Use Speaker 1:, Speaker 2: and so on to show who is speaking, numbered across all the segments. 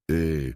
Speaker 1: Eh,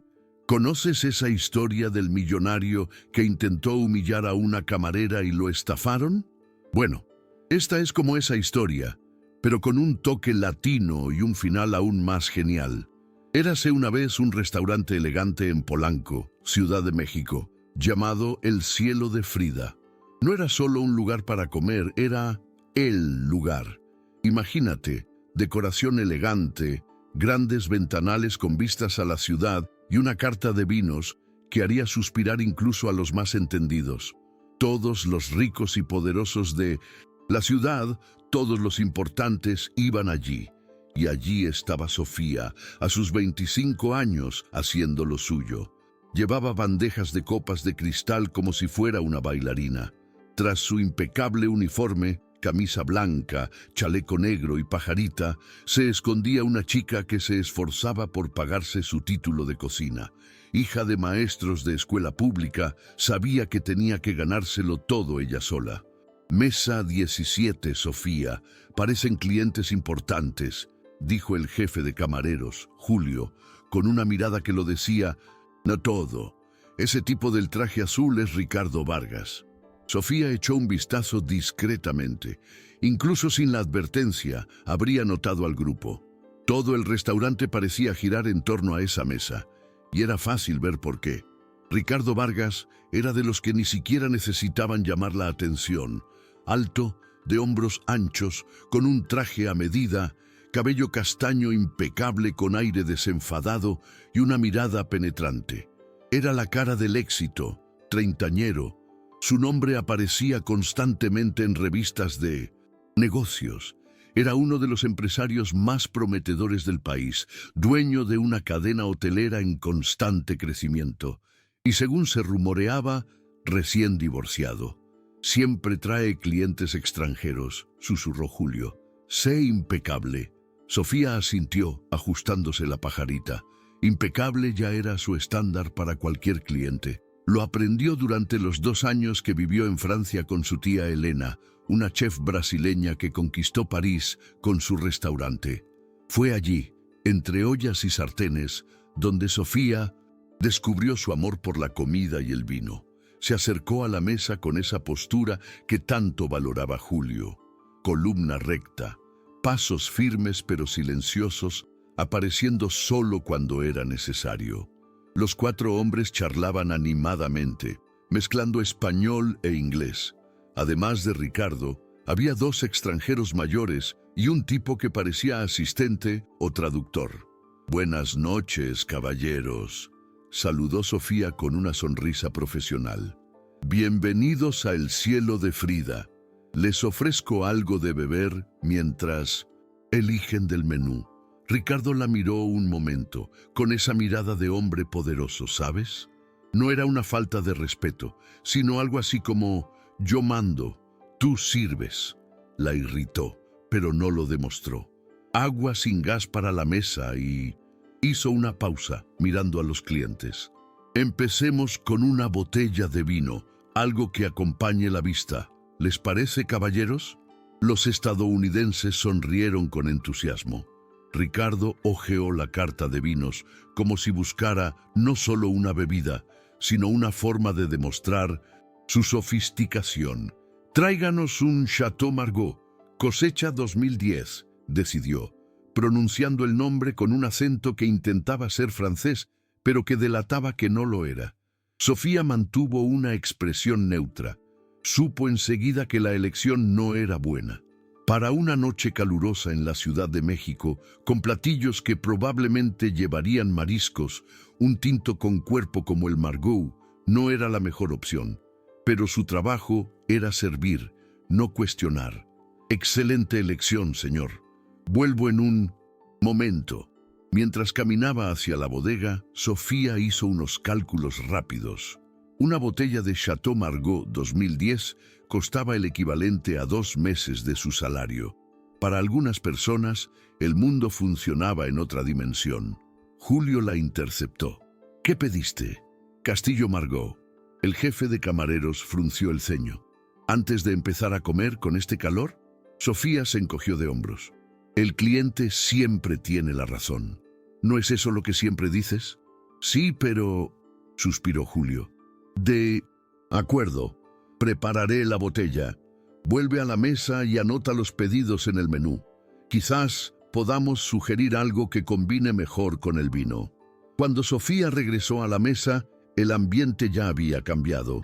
Speaker 1: ¿Conoces esa historia del millonario que intentó humillar a una camarera y lo estafaron? Bueno, esta es como esa historia, pero con un toque latino y un final aún más genial. Érase una vez un restaurante elegante en Polanco, Ciudad de México, llamado El Cielo de Frida. No era solo un lugar para comer, era el lugar. Imagínate, decoración elegante, grandes ventanales con vistas a la ciudad y una carta de vinos que haría suspirar incluso a los más entendidos. Todos los ricos y poderosos de la ciudad, todos los importantes iban allí. Y allí estaba Sofía, a sus 25 años, haciendo lo suyo. Llevaba bandejas de copas de cristal como si fuera una bailarina. Tras su impecable uniforme, camisa blanca, chaleco negro y pajarita, se escondía una chica que se esforzaba por pagarse su título de cocina. Hija de maestros de escuela pública, sabía que tenía que ganárselo todo ella sola. Mesa 17, Sofía. Parecen clientes importantes, dijo el jefe de camareros, Julio, con una mirada que lo decía, no todo. Ese tipo del traje azul es Ricardo Vargas. Sofía echó un vistazo discretamente. Incluso sin la advertencia, habría notado al grupo. Todo el restaurante parecía girar en torno a esa mesa, y era fácil ver por qué. Ricardo Vargas era de los que ni siquiera necesitaban llamar la atención. Alto, de hombros anchos, con un traje a medida, cabello castaño impecable con aire desenfadado y una mirada penetrante. Era la cara del éxito, treintañero. Su nombre aparecía constantemente en revistas de negocios. Era uno de los empresarios más prometedores del país, dueño de una cadena hotelera en constante crecimiento. Y según se rumoreaba, recién divorciado. Siempre trae clientes extranjeros, susurró Julio. Sé impecable. Sofía asintió, ajustándose la pajarita. Impecable ya era su estándar para cualquier cliente. Lo aprendió durante los 2 años que vivió en Francia con su tía Elena, una chef brasileña que conquistó París con su restaurante. Fue allí, entre ollas y sartenes, donde Sofía descubrió su amor por la comida y el vino. Se acercó a la mesa con esa postura que tanto valoraba Julio. Columna recta, pasos firmes pero silenciosos, apareciendo solo cuando era necesario. Los 4 hombres charlaban animadamente, mezclando español e inglés. Además de Ricardo, había 2 extranjeros mayores y un tipo que parecía asistente o traductor. Buenas noches, caballeros, saludó Sofía con una sonrisa profesional. Bienvenidos a El Cielo de Frida. Les ofrezco algo de beber mientras eligen del menú. Ricardo la miró un momento, con esa mirada de hombre poderoso, ¿sabes? No era una falta de respeto, sino algo así como, yo mando, tú sirves. La irritó, pero no lo demostró. Agua sin gas para la mesa y hizo una pausa, mirando a los clientes. Empecemos con una botella de vino, algo que acompañe la vista. ¿Les parece, caballeros? Los estadounidenses sonrieron con entusiasmo. Ricardo hojeó la carta de vinos como si buscara no solo una bebida, sino una forma de demostrar su sofisticación. Tráiganos un Chateau Margaux, cosecha 2010, decidió, pronunciando el nombre con un acento que intentaba ser francés, pero que delataba que no lo era. Sofía mantuvo una expresión neutra. Supo enseguida que la elección no era buena. Para una noche calurosa en la Ciudad de México, con platillos que probablemente llevarían mariscos, un tinto con cuerpo como el Margaux no era la mejor opción. Pero su trabajo era servir, no cuestionar. Excelente elección, señor. Vuelvo en un momento. Mientras caminaba hacia la bodega, Sofía hizo unos cálculos rápidos. Una botella de Chateau Margaux 2010 costaba el equivalente a 2 meses de su salario. Para algunas personas, el mundo funcionaba en otra dimensión. Julio la interceptó. ¿Qué pediste? Castillo Margaux. El jefe de camareros frunció el ceño. Antes de empezar a comer con este calor, Sofía se encogió de hombros. El cliente siempre tiene la razón. ¿No es eso lo que siempre dices? Sí, pero... suspiró Julio. De acuerdo, prepararé la botella. Vuelve a la mesa y anota los pedidos en el menú. Quizás podamos sugerir algo que combine mejor con el vino. Cuando Sofía regresó a la mesa, el ambiente ya había cambiado.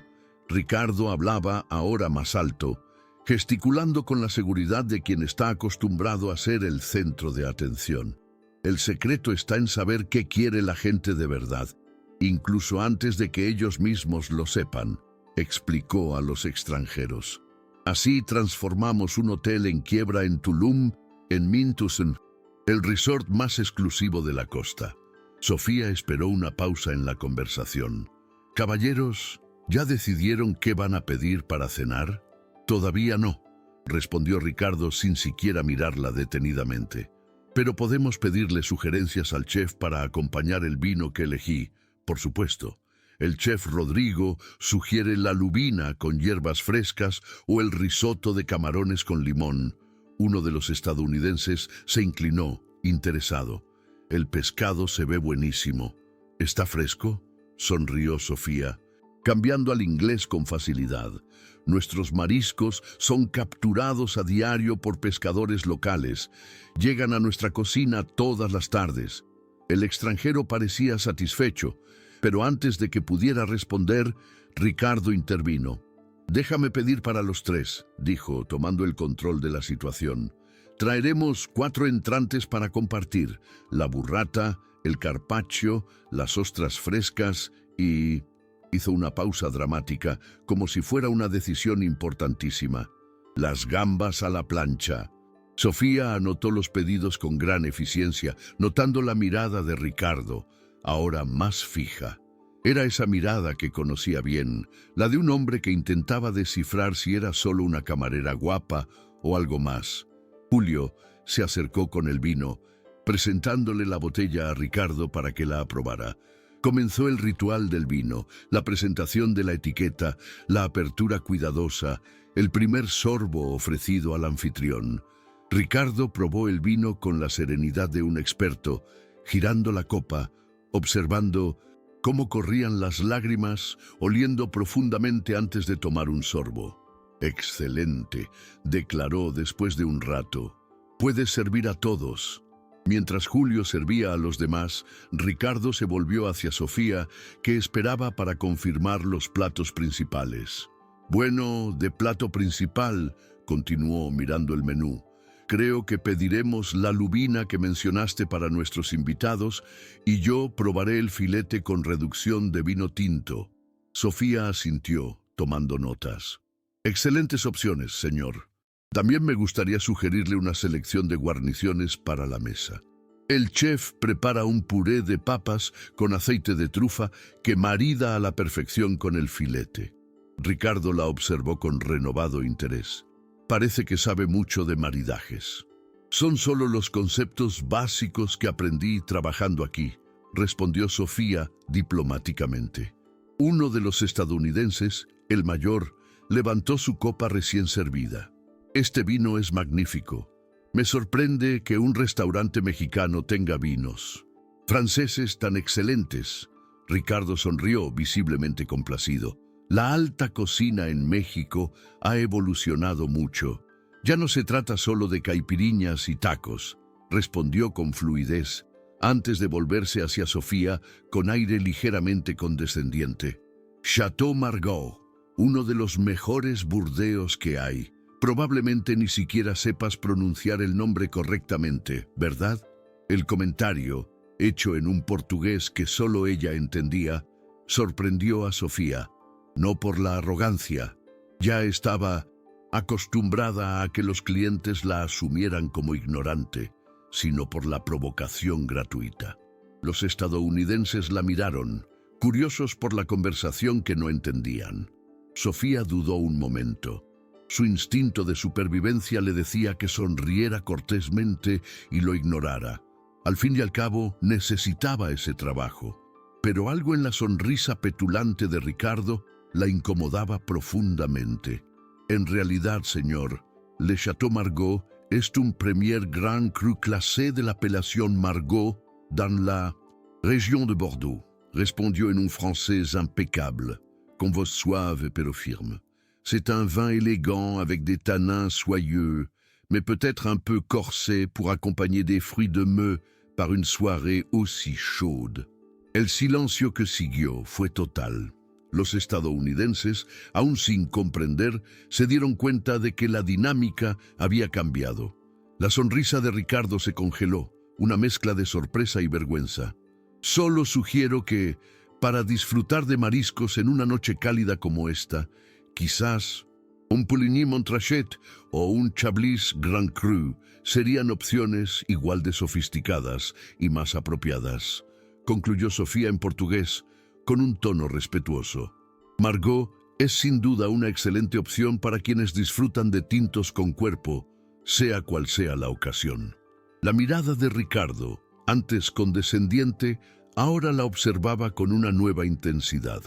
Speaker 1: Ricardo hablaba ahora más alto, gesticulando con la seguridad de quien está acostumbrado a ser el centro de atención. El secreto está en saber qué quiere la gente de verdad, incluso antes de que ellos mismos lo sepan, explicó a los extranjeros. Así transformamos un hotel en quiebra en Tulum, en Mintusen, el resort más exclusivo de la costa. Sofía esperó una pausa en la conversación. «Caballeros, ¿ya decidieron qué van a pedir para cenar?» «Todavía no», respondió Ricardo sin siquiera mirarla detenidamente. «Pero podemos pedirle sugerencias al chef para acompañar el vino que elegí, por supuesto. El chef Rodrigo sugiere la lubina con hierbas frescas o el risotto de camarones con limón». Uno de los estadounidenses se inclinó, interesado. «El pescado se ve buenísimo. ¿Está fresco?», sonrió Sofía, cambiando al inglés con facilidad. «Nuestros mariscos son capturados a diario por pescadores locales. Llegan a nuestra cocina todas las tardes». El extranjero parecía satisfecho, pero antes de que pudiera responder, Ricardo intervino. «Déjame pedir para los tres», dijo, tomando el control de la situación. «Traeremos 4 entrantes para compartir: la burrata, el carpaccio, las ostras frescas y...» Hizo una pausa dramática, como si fuera una decisión importantísima. «Las gambas a la plancha». Sofía anotó los pedidos con gran eficiencia, notando la mirada de Ricardo, ahora más fija. Era esa mirada que conocía bien, la de un hombre que intentaba descifrar si era solo una camarera guapa o algo más. Julio se acercó con el vino, presentándole la botella a Ricardo para que la aprobara. Comenzó el ritual del vino, la presentación de la etiqueta, la apertura cuidadosa, el primer sorbo ofrecido al anfitrión. Ricardo probó el vino con la serenidad de un experto, girando la copa, observando cómo corrían las lágrimas, oliendo profundamente antes de tomar un sorbo. «Excelente», declaró después de un rato. «Puedes servir a todos». Mientras Julio servía a los demás, Ricardo se volvió hacia Sofía, que esperaba para confirmar los platos principales. «Bueno, de plato principal», continuó mirando el menú, «creo que pediremos la lubina que mencionaste para nuestros invitados y yo probaré el filete con reducción de vino tinto». Sofía asintió, tomando notas. «Excelentes opciones, señor. También me gustaría sugerirle una selección de guarniciones para la mesa. El chef prepara un puré de papas con aceite de trufa que marida a la perfección con el filete». Ricardo la observó con renovado interés. «Parece que sabe mucho de maridajes». «Son solo los conceptos básicos que aprendí trabajando aquí», respondió Sofía diplomáticamente. Uno de los estadounidenses, el mayor, levantó su copa recién servida. «Este vino es magnífico. Me sorprende que un restaurante mexicano tenga vinos franceses tan excelentes». Ricardo sonrió, visiblemente complacido. «La alta cocina en México ha evolucionado mucho. Ya no se trata solo de caipiriñas y tacos», respondió con fluidez, antes de volverse hacia Sofía con aire ligeramente condescendiente. «Chateau Margaux, uno de los mejores burdeos que hay. Probablemente ni siquiera sepas pronunciar el nombre correctamente, ¿verdad?». El comentario, hecho en un portugués que solo ella entendía, sorprendió a Sofía. No por la arrogancia. Ya estaba acostumbrada a que los clientes la asumieran como ignorante, sino por la provocación gratuita. Los estadounidenses la miraron, curiosos por la conversación que no entendían. Sofía dudó un momento. Su instinto de supervivencia le decía que sonriera cortésmente y lo ignorara. Al fin y al cabo, necesitaba ese trabajo. Pero algo en la sonrisa petulante de Ricardo la incomodaba profundamente. «En realidad, señor, Le Château Margaux est un premier grand cru classé de l'appellation Margaux dans la région de Bordeaux», respondió en un francés impeccable, con voz suave pero firme. C'est un vin élégant avec des tanins soyeux, mais peut-être un peu corsé pour accompagner des fruits de meux par une soirée aussi chaude. El silencio que siguió fue total. Los estadounidenses, aún sin comprender, se dieron cuenta de que la dinámica había cambiado. La sonrisa de Ricardo se congeló, una mezcla de sorpresa y vergüenza. Solo sugiero que, para disfrutar de mariscos en una noche cálida como esta, quizás un Puligny Montrachet o un Chablis Grand Cru serían opciones igual de sofisticadas y más apropiadas, concluyó Sofía en portugués, con un tono respetuoso. Margot es sin duda una excelente opción para quienes disfrutan de tintos con cuerpo, sea cual sea la ocasión. La mirada de Ricardo, antes condescendiente, ahora la observaba con una nueva intensidad.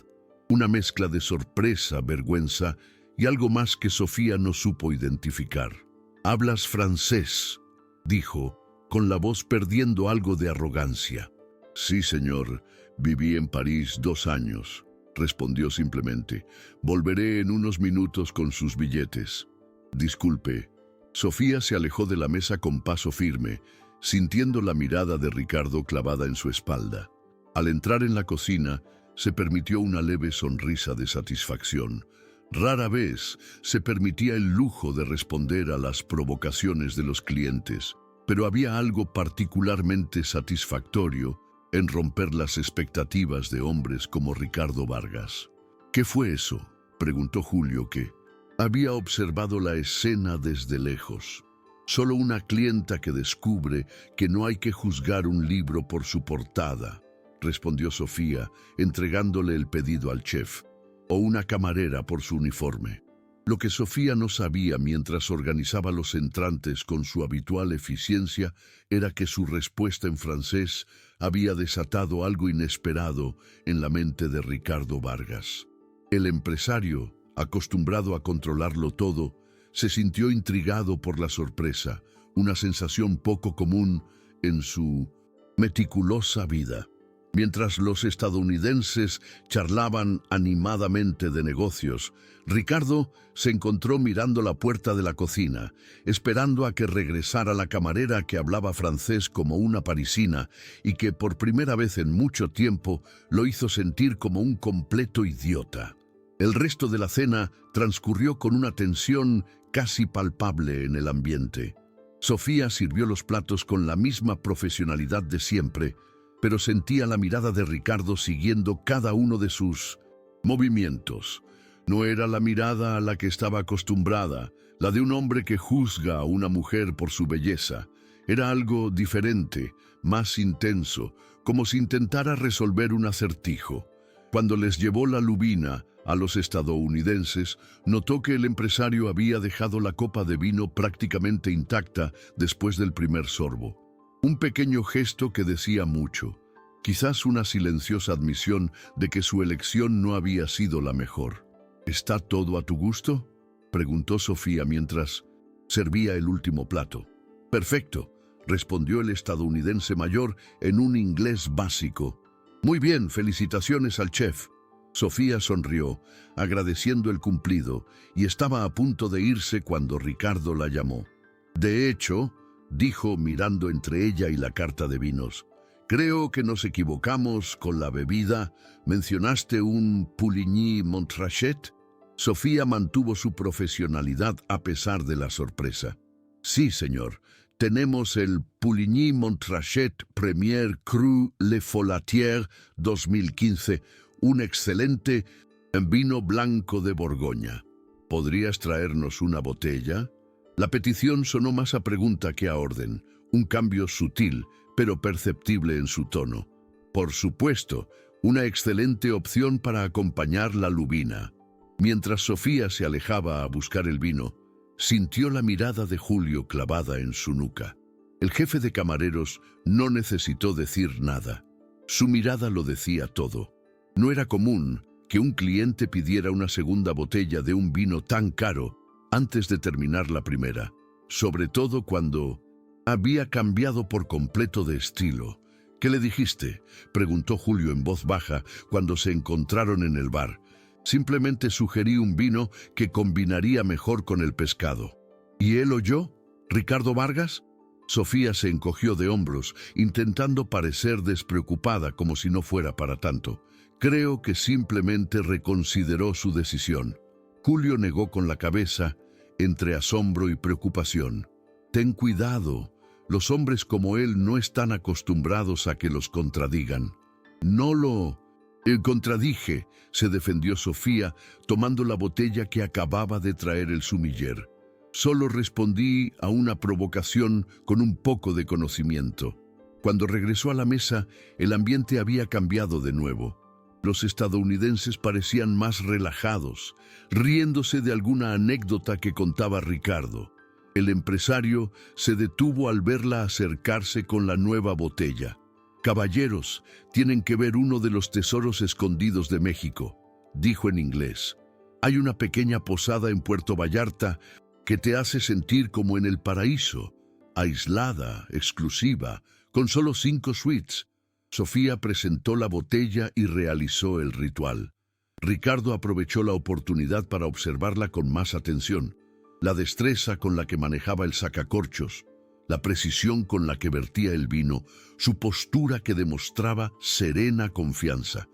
Speaker 1: Una mezcla de sorpresa, vergüenza y algo más que Sofía no supo identificar. «Hablas francés», dijo, con la voz perdiendo algo de arrogancia. «Sí, señor. Viví en París 2 años», respondió simplemente. «Volveré en unos minutos con sus billetes». «Disculpe». Sofía se alejó de la mesa con paso firme, sintiendo la mirada de Ricardo clavada en su espalda. Al entrar en la cocina, se permitió una leve sonrisa de satisfacción. Rara vez se permitía el lujo de responder a las provocaciones de los clientes, pero había algo particularmente satisfactorio en romper las expectativas de hombres como Ricardo Vargas. «¿Qué fue eso?», preguntó Julio, que había observado la escena desde lejos. «Solo una clienta que descubre que no hay que juzgar un libro por su portada», respondió Sofía, entregándole el pedido al chef, «o una camarera por su uniforme». Lo que Sofía no sabía mientras organizaba los entrantes con su habitual eficiencia era que su respuesta en francés había desatado algo inesperado en la mente de Ricardo Vargas. El empresario, acostumbrado a controlarlo todo, se sintió intrigado por la sorpresa, una sensación poco común en su meticulosa vida. Mientras los estadounidenses charlaban animadamente de negocios, Ricardo se encontró mirando la puerta de la cocina, esperando a que regresara la camarera que hablaba francés como una parisina y que por primera vez en mucho tiempo lo hizo sentir como un completo idiota. El resto de la cena transcurrió con una tensión casi palpable en el ambiente. Sofía sirvió los platos con la misma profesionalidad de siempre, pero sentía la mirada de Ricardo siguiendo cada uno de sus movimientos. No era la mirada a la que estaba acostumbrada, la de un hombre que juzga a una mujer por su belleza. Era algo diferente, más intenso, como si intentara resolver un acertijo. Cuando les llevó la lubina a los estadounidenses, notó que el empresario había dejado la copa de vino prácticamente intacta después del primer sorbo. Un pequeño gesto que decía mucho, quizás una silenciosa admisión de que su elección no había sido la mejor. «¿Está todo a tu gusto?», preguntó Sofía mientras servía el último plato. «Perfecto», respondió el estadounidense mayor en un inglés básico. «Muy bien, felicitaciones al chef». Sofía sonrió, agradeciendo el cumplido, y estaba a punto de irse cuando Ricardo la llamó. «De hecho», dijo mirando entre ella y la carta de vinos, «creo que nos equivocamos con la bebida. ¿Mencionaste un Puligny Montrachet?» Sofía mantuvo su profesionalidad a pesar de la sorpresa. «Sí, señor. Tenemos el Puligny Montrachet Premier Cru Le Folatier 2015, un excelente vino blanco de Borgoña. ¿Podrías traernos una botella?» La petición sonó más a pregunta que a orden, un cambio sutil, pero perceptible en su tono. «Por supuesto, una excelente opción para acompañar la lubina». Mientras Sofía se alejaba a buscar el vino, sintió la mirada de Julio clavada en su nuca. El jefe de camareros no necesitó decir nada. Su mirada lo decía todo. No era común que un cliente pidiera una segunda botella de un vino tan caro antes de terminar la primera, sobre todo cuando había cambiado por completo de estilo. ¿Qué le dijiste?, preguntó Julio en voz baja cuando se encontraron en el bar. Simplemente sugerí un vino que combinaría mejor con el pescado. ¿Y él oyó? ¿Ricardo Vargas? Sofía se encogió de hombros, intentando parecer despreocupada como si no fuera para tanto. Creo que simplemente reconsideró su decisión. Julio negó con la cabeza, entre asombro y preocupación. Ten cuidado, los hombres como él no están acostumbrados a que los contradigan. No lo contradije, se defendió Sofía, tomando la botella que acababa de traer el sumiller. Solo respondí a una provocación con un poco de conocimiento. Cuando regresó a la mesa, el ambiente había cambiado de nuevo. Los estadounidenses parecían más relajados, riéndose de alguna anécdota que contaba Ricardo. El empresario se detuvo al verla acercarse con la nueva botella. «Caballeros, tienen que ver uno de los tesoros escondidos de México», dijo en inglés. «Hay una pequeña posada en Puerto Vallarta que te hace sentir como en el paraíso, aislada, exclusiva, con solo 5 suites». Sofía presentó la botella y realizó el ritual. Ricardo aprovechó la oportunidad para observarla con más atención. La destreza con la que manejaba el sacacorchos, la precisión con la que vertía el vino, su postura que demostraba serena confianza.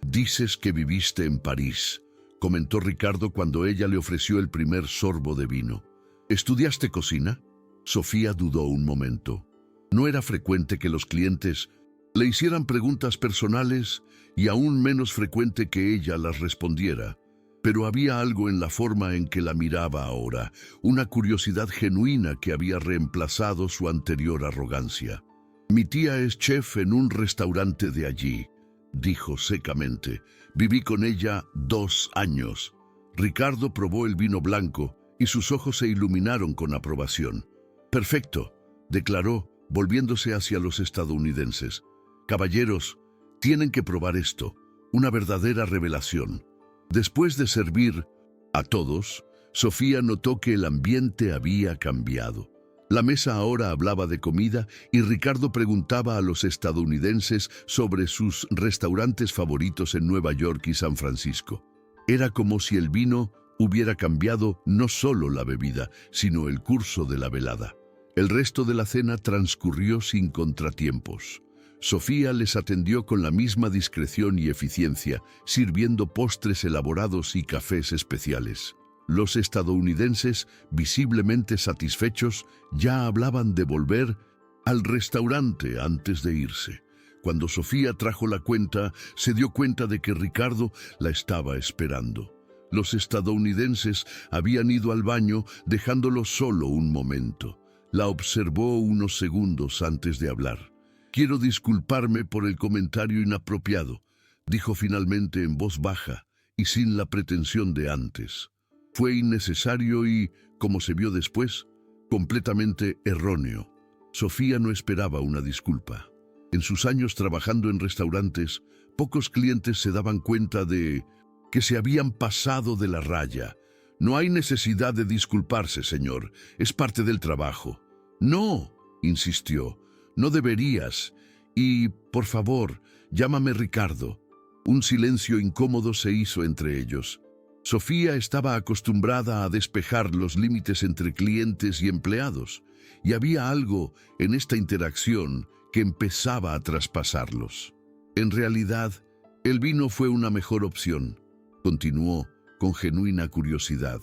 Speaker 1: «Dices que viviste en París», comentó Ricardo cuando ella le ofreció el primer sorbo de vino. «¿Estudiaste cocina?». Sofía dudó un momento. No era frecuente que los clientes le hicieran preguntas personales y aún menos frecuente que ella las respondiera. Pero había algo en la forma en que la miraba ahora, una curiosidad genuina que había reemplazado su anterior arrogancia. «Mi tía es chef en un restaurante de allí», dijo secamente. «Viví con ella 2 años». Ricardo probó el vino blanco y sus ojos se iluminaron con aprobación. «Perfecto», declaró, volviéndose hacia los estadounidenses. «Caballeros, tienen que probar esto, una verdadera revelación». Después de servir a todos, Sofía notó que el ambiente había cambiado. La mesa ahora hablaba de comida y Ricardo preguntaba a los estadounidenses sobre sus restaurantes favoritos en Nueva York y San Francisco. Era como si el vino hubiera cambiado no solo la bebida, sino el curso de la velada. El resto de la cena transcurrió sin contratiempos. Sofía les atendió con la misma discreción y eficiencia, sirviendo postres elaborados y cafés especiales. Los estadounidenses, visiblemente satisfechos, ya hablaban de volver al restaurante antes de irse. Cuando Sofía trajo la cuenta, se dio cuenta de que Ricardo la estaba esperando. Los estadounidenses habían ido al baño, dejándolo solo un momento. La observó unos segundos antes de hablar. «Quiero disculparme por el comentario inapropiado», dijo finalmente en voz baja y sin la pretensión de antes. Fue innecesario y, como se vio después, completamente erróneo. Sofía no esperaba una disculpa. En sus años trabajando en restaurantes, pocos clientes se daban cuenta de que se habían pasado de la raya. «No hay necesidad de disculparse, señor. Es parte del trabajo». «No», insistió. «No deberías. Y, por favor, llámame Ricardo». Un silencio incómodo se hizo entre ellos. Sofía estaba acostumbrada a despejar los límites entre clientes y empleados, y había algo en esta interacción que empezaba a traspasarlos. «En realidad, el vino fue una mejor opción», continuó con genuina curiosidad.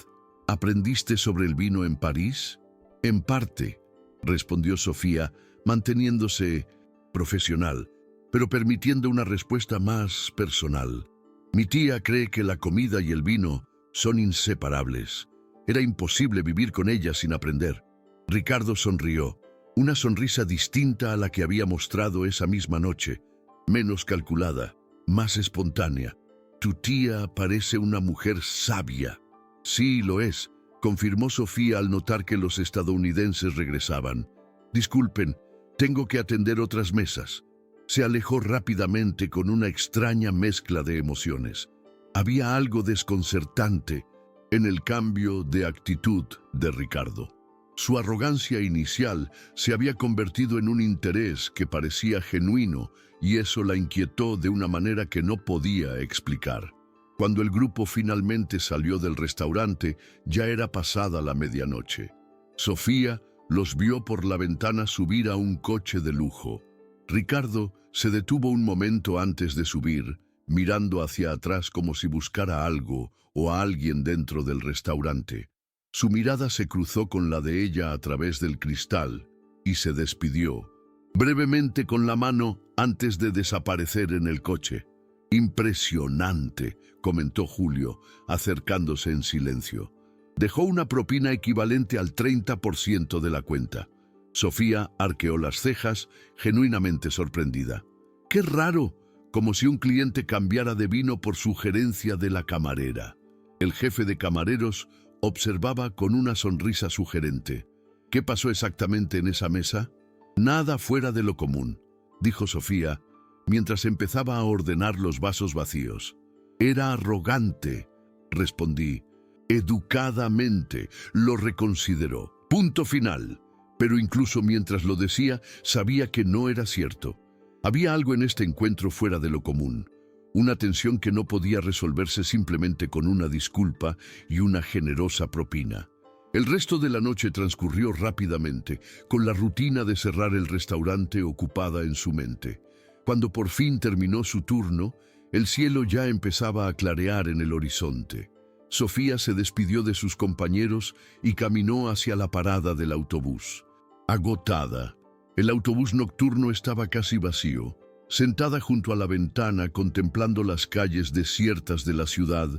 Speaker 1: «¿Aprendiste sobre el vino en París?». «En parte», respondió Sofía, manteniéndose profesional, pero permitiendo una respuesta más personal. «Mi tía cree que la comida y el vino son inseparables. Era imposible vivir con ella sin aprender». Ricardo sonrió, una sonrisa distinta a la que había mostrado esa misma noche, menos calculada, más espontánea. «Tu tía parece una mujer sabia». «Sí, lo es», confirmó Sofía al notar que los estadounidenses regresaban. «Disculpen, tengo que atender otras mesas». Se alejó rápidamente con una extraña mezcla de emociones. Había algo desconcertante en el cambio de actitud de Ricardo. Su arrogancia inicial se había convertido en un interés que parecía genuino y eso la inquietó de una manera que no podía explicar. Cuando el grupo finalmente salió del restaurante, ya era pasada la medianoche. Sofía los vio por la ventana subir a un coche de lujo. Ricardo se detuvo un momento antes de subir, mirando hacia atrás como si buscara algo o a alguien dentro del restaurante. Su mirada se cruzó con la de ella a través del cristal y se despidió, brevemente con la mano antes de desaparecer en el coche. «Impresionante», comentó Julio, acercándose en silencio. Dejó una propina equivalente al 30% de la cuenta. Sofía arqueó las cejas, genuinamente sorprendida. «¡Qué raro!», como si un cliente cambiara de vino por sugerencia de la camarera. El jefe de camareros observaba con una sonrisa sugerente. «¿Qué pasó exactamente en esa mesa?». «Nada fuera de lo común», dijo Sofía, mientras empezaba a ordenar los vasos vacíos. «Era arrogante», respondí. «Educadamente lo reconsideró. Punto final». Pero incluso mientras lo decía, sabía que no era cierto. Había algo en este encuentro fuera de lo común. Una tensión que no podía resolverse simplemente con una disculpa y una generosa propina. El resto de la noche transcurrió rápidamente, con la rutina de cerrar el restaurante ocupada en su mente. Cuando por fin terminó su turno, el cielo ya empezaba a clarear en el horizonte. Sofía se despidió de sus compañeros y caminó hacia la parada del autobús. Agotada, el autobús nocturno estaba casi vacío. Sentada junto a la ventana contemplando las calles desiertas de la ciudad,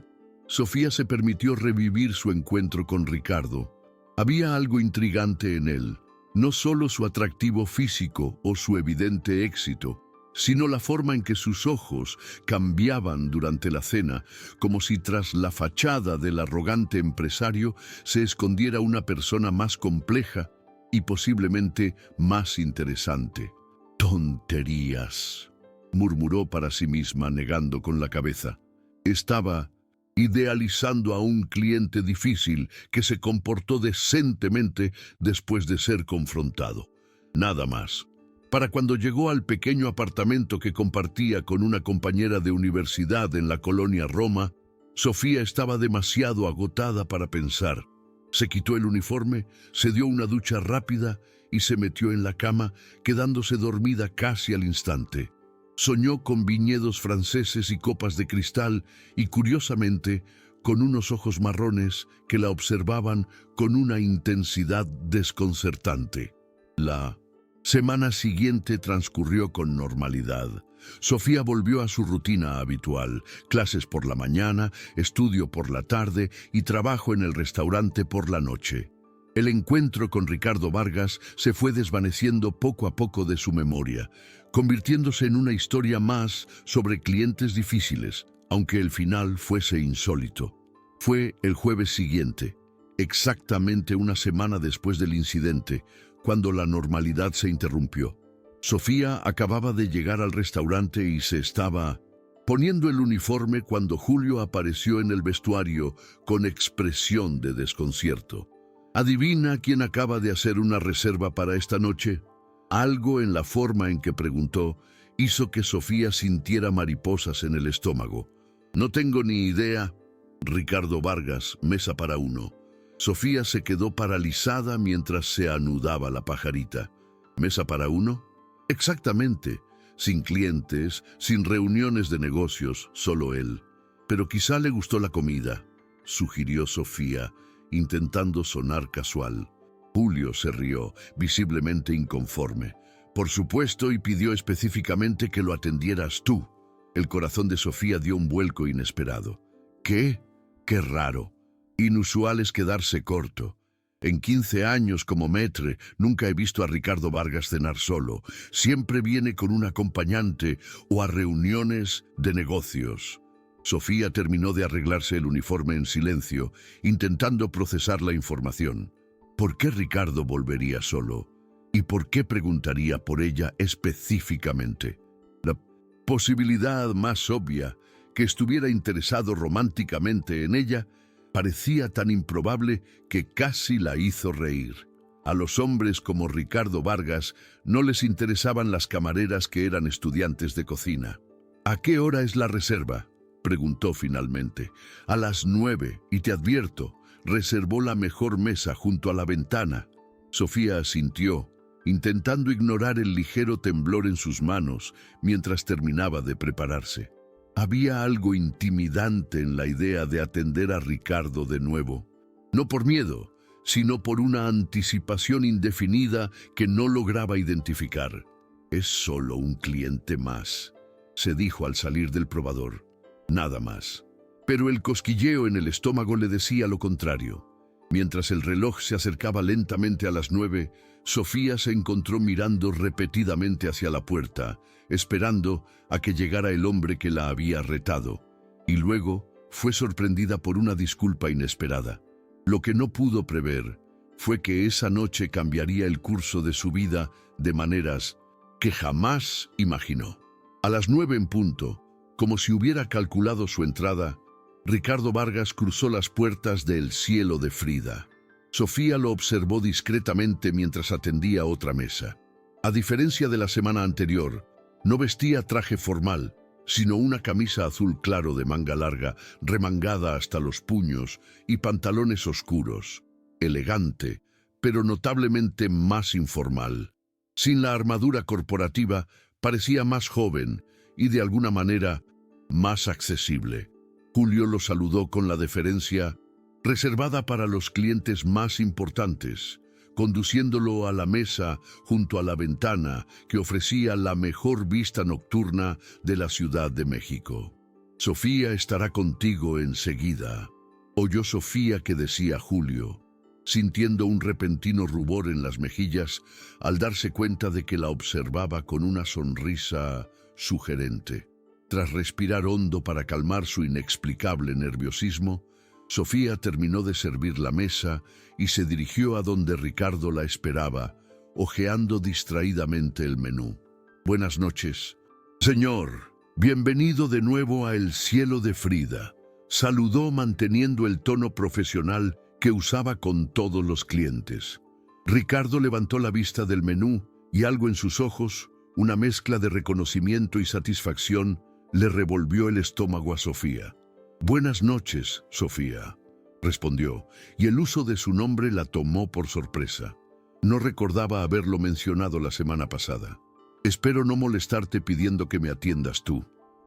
Speaker 1: Sofía se permitió revivir su encuentro con Ricardo. Había algo intrigante en él, no solo su atractivo físico o su evidente éxito, sino la forma en que sus ojos cambiaban durante la cena, como si tras la fachada del arrogante empresario se escondiera una persona más compleja y posiblemente más interesante. «Tonterías», murmuró para sí misma, negando con la cabeza. Estaba idealizando a un cliente difícil que se comportó decentemente después de ser confrontado. Nada más. Para cuando llegó al pequeño apartamento que compartía con una compañera de universidad en la colonia Roma, Sofía estaba demasiado agotada para pensar. Se quitó el uniforme, se dio una ducha rápida y se metió en la cama, quedándose dormida casi al instante. Soñó con viñedos franceses y copas de cristal y, curiosamente, con unos ojos marrones que la observaban con una intensidad desconcertante. La semana siguiente transcurrió con normalidad. Sofía volvió a su rutina habitual: clases por la mañana, estudio por la tarde y trabajo en el restaurante por la noche. El encuentro con Ricardo Vargas se fue desvaneciendo poco a poco de su memoria, convirtiéndose en una historia más sobre clientes difíciles, aunque el final fuese insólito. Fue el jueves siguiente, exactamente una semana después del incidente, cuando la normalidad se interrumpió. Sofía acababa de llegar al restaurante y se estaba poniendo el uniforme cuando Julio apareció en el vestuario con expresión de desconcierto. ¿Adivina quién acaba de hacer una reserva para esta noche? Algo en la forma en que preguntó hizo que Sofía sintiera mariposas en el estómago. «No tengo ni idea». «Ricardo Vargas, mesa para uno». Sofía se quedó paralizada mientras se anudaba la pajarita. «¿Mesa para uno?» «Exactamente. Sin clientes, sin reuniones de negocios, solo él. Pero quizá le gustó la comida», sugirió Sofía, intentando sonar casual. Julio se rió, visiblemente inconforme. «Por supuesto, y pidió específicamente que lo atendieras tú». El corazón de Sofía dio un vuelco inesperado. «¿Qué? Qué raro. Inusual es quedarse corto. En 15 años como maître nunca he visto a Ricardo Vargas cenar solo. Siempre viene con un acompañante o a reuniones de negocios». Sofía terminó de arreglarse el uniforme en silencio, intentando procesar la información. ¿Por qué Ricardo volvería solo? ¿Y por qué preguntaría por ella específicamente? La posibilidad más obvia, que estuviera interesado románticamente en ella, parecía tan improbable que casi la hizo reír. A los hombres como Ricardo Vargas no les interesaban las camareras que eran estudiantes de cocina. ¿A qué hora es la reserva?, preguntó finalmente. A las 9, y te advierto, reservó la mejor mesa junto a la ventana. Sofía asintió, intentando ignorar el ligero temblor en sus manos mientras terminaba de prepararse. Había algo intimidante en la idea de atender a Ricardo de nuevo. No por miedo, sino por una anticipación indefinida que no lograba identificar. «Es solo un cliente más», se dijo al salir del probador. Nada más. Pero el cosquilleo en el estómago le decía lo contrario. Mientras el reloj se acercaba lentamente a las 9, Sofía se encontró mirando repetidamente hacia la puerta, esperando a que llegara el hombre que la había retado, y luego fue sorprendida por una disculpa inesperada. Lo que no pudo prever fue que esa noche cambiaría el curso de su vida de maneras que jamás imaginó. A las 9 en punto, como si hubiera calculado su entrada, Ricardo Vargas cruzó las puertas del cielo de Frida. Sofía lo observó discretamente mientras atendía otra mesa. A diferencia de la semana anterior, no vestía traje formal, sino una camisa azul claro de manga larga, remangada hasta los puños, y pantalones oscuros. Elegante, pero notablemente más informal. Sin la armadura corporativa, parecía más joven y, de alguna manera, más accesible. Julio lo saludó con la deferencia reservada para los clientes más importantes, conduciéndolo a la mesa junto a la ventana que ofrecía la mejor vista nocturna de la Ciudad de México. «Sofía estará contigo enseguida», oyó Sofía que decía Julio, sintiendo un repentino rubor en las mejillas al darse cuenta de que la observaba con una sonrisa sugerente. Tras respirar hondo para calmar su inexplicable nerviosismo, Sofía terminó de servir la mesa y se dirigió a donde Ricardo la esperaba, hojeando distraídamente el menú. «Buenas noches». «Señor, bienvenido de nuevo a El Cielo de Frida», saludó manteniendo el tono profesional que usaba con todos los clientes. Ricardo levantó la vista del menú y algo en sus ojos, una mezcla de reconocimiento y satisfacción, le revolvió el estómago a Sofía. «Buenas noches, Sofía», respondió, y el uso de su nombre la tomó por sorpresa. No recordaba haberlo mencionado la semana pasada. «Espero no molestarte pidiendo que me atiendas tú».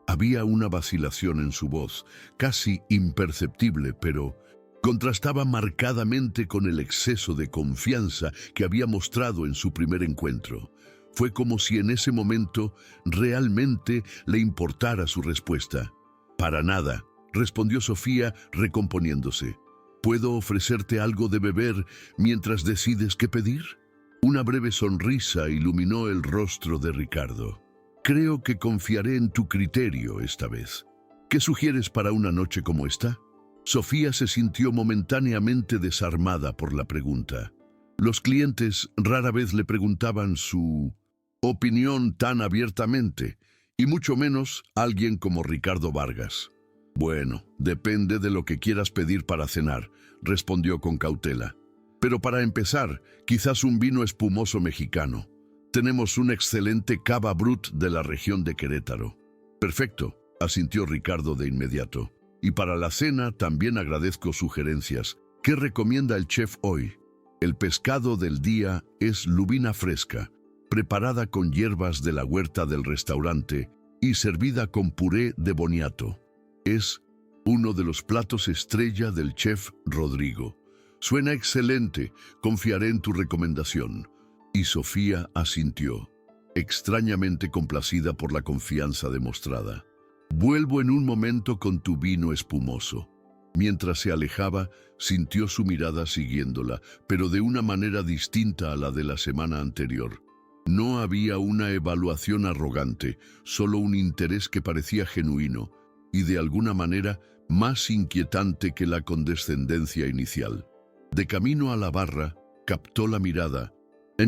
Speaker 1: Había una vacilación en su voz, casi imperceptible, pero contrastaba marcadamente con el exceso de confianza que había mostrado en su primer encuentro. Fue como si en ese momento realmente le importara su respuesta. «Para nada», respondió Sofía recomponiéndose. «¿Puedo ofrecerte algo de beber mientras decides qué pedir?». Una breve sonrisa iluminó el rostro de Ricardo. «Creo que confiaré en tu criterio esta vez. ¿Qué sugieres para una noche como esta?». Sofía se sintió momentáneamente desarmada por la pregunta. Los clientes rara vez le preguntaban su opinión tan abiertamente, y mucho menos alguien como Ricardo Vargas. «Bueno, depende de lo que quieras pedir para cenar», respondió con cautela. «Pero para empezar, quizás un vino espumoso mexicano. Tenemos un excelente Cava Brut de la región de Querétaro». «Perfecto», asintió Ricardo de inmediato. «Y para la cena también agradezco sugerencias. ¿Qué recomienda el chef hoy?». «El pescado del día es lubina fresca, preparada con hierbas de la huerta del restaurante y servida con puré de boniato. Es uno de los platos estrella del chef Rodrigo. Suena excelente, confiaré en tu recomendación». Y Sofía asintió, extrañamente complacida por la confianza demostrada. «Vuelvo en un momento con tu vino espumoso». Mientras se alejaba, sintió su mirada siguiéndola, pero de una manera distinta a la de la semana anterior. No había una evaluación arrogante, solo un interés que parecía genuino y de alguna manera más inquietante que la condescendencia inicial. De camino a la barra, captó la mirada,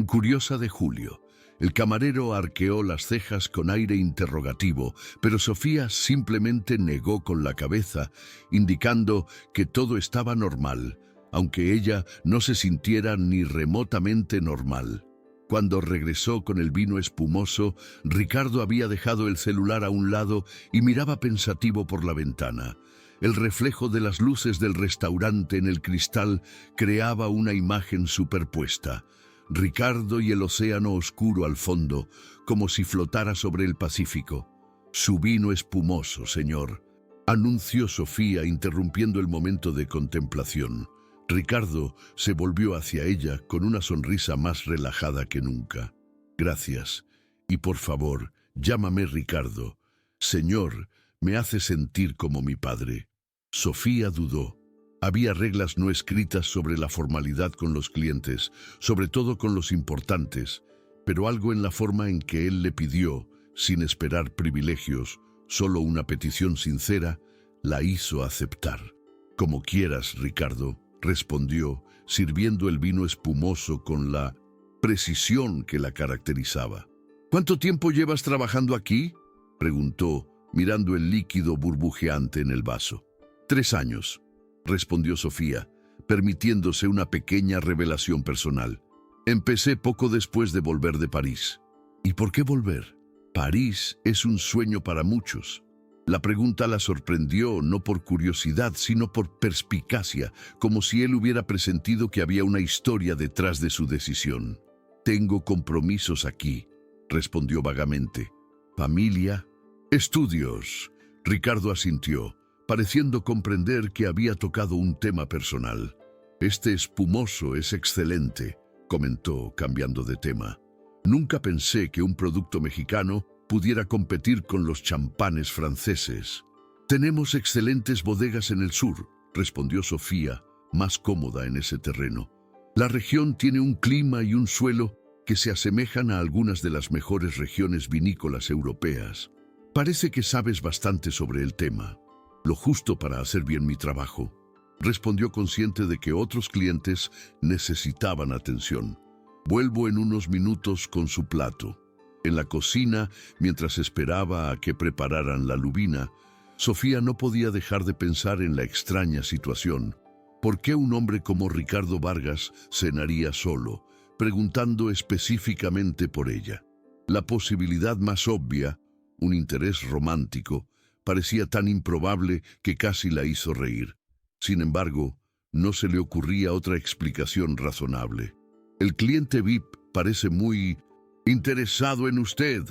Speaker 1: curiosa, de Julio. El camarero arqueó las cejas con aire interrogativo, pero Sofía simplemente negó con la cabeza, indicando que todo estaba normal, aunque ella no se sintiera ni remotamente normal. Cuando regresó con el vino espumoso, Ricardo había dejado el celular a un lado y miraba pensativo por la ventana. El reflejo de las luces del restaurante en el cristal creaba una imagen superpuesta. Ricardo y el océano oscuro al fondo, como si flotara sobre el Pacífico. «Su vino espumoso, señor», anunció Sofía, interrumpiendo el momento de contemplación. Ricardo se volvió hacia ella con una sonrisa más relajada que nunca. «Gracias. Y por favor, llámame Ricardo. Señor, me hace sentir como mi padre». Sofía dudó. Había reglas no escritas sobre la formalidad con los clientes, sobre todo con los importantes, pero algo en la forma en que él le pidió, sin esperar privilegios, solo una petición sincera, la hizo aceptar. «Como quieras, Ricardo», respondió, sirviendo el vino espumoso con la precisión que la caracterizaba. «¿Cuánto tiempo llevas trabajando aquí?», preguntó, mirando el líquido burbujeante en el vaso. «3 años», respondió Sofía, permitiéndose una pequeña revelación personal. «Empecé poco después de volver de París». «¿Y por qué volver? París es un sueño para muchos». La pregunta la sorprendió no por curiosidad, sino por perspicacia, como si él hubiera presentido que había una historia detrás de su decisión. «Tengo compromisos aquí», respondió vagamente. «Familia, estudios». Ricardo asintió, pareciendo comprender que había tocado un tema personal. «Este espumoso es excelente», comentó, cambiando de tema. «Nunca pensé que un producto mexicano pudiera competir con los champanes franceses». «Tenemos excelentes bodegas en el sur», respondió Sofía, más cómoda en ese terreno. «La región tiene un clima y un suelo que se asemejan a algunas de las mejores regiones vinícolas europeas. Parece que sabes bastante sobre el tema». «Lo justo para hacer bien mi trabajo», respondió, consciente de que otros clientes necesitaban atención. «Vuelvo en unos minutos con su plato». En la cocina, mientras esperaba a que prepararan la lubina, Sofía no podía dejar de pensar en la extraña situación. ¿Por qué un hombre como Ricardo Vargas cenaría solo, preguntando específicamente por ella? La posibilidad más obvia, un interés romántico, parecía tan improbable que casi la hizo reír. Sin embargo, no se le ocurría otra explicación razonable. «El cliente VIP parece muy interesado en usted»,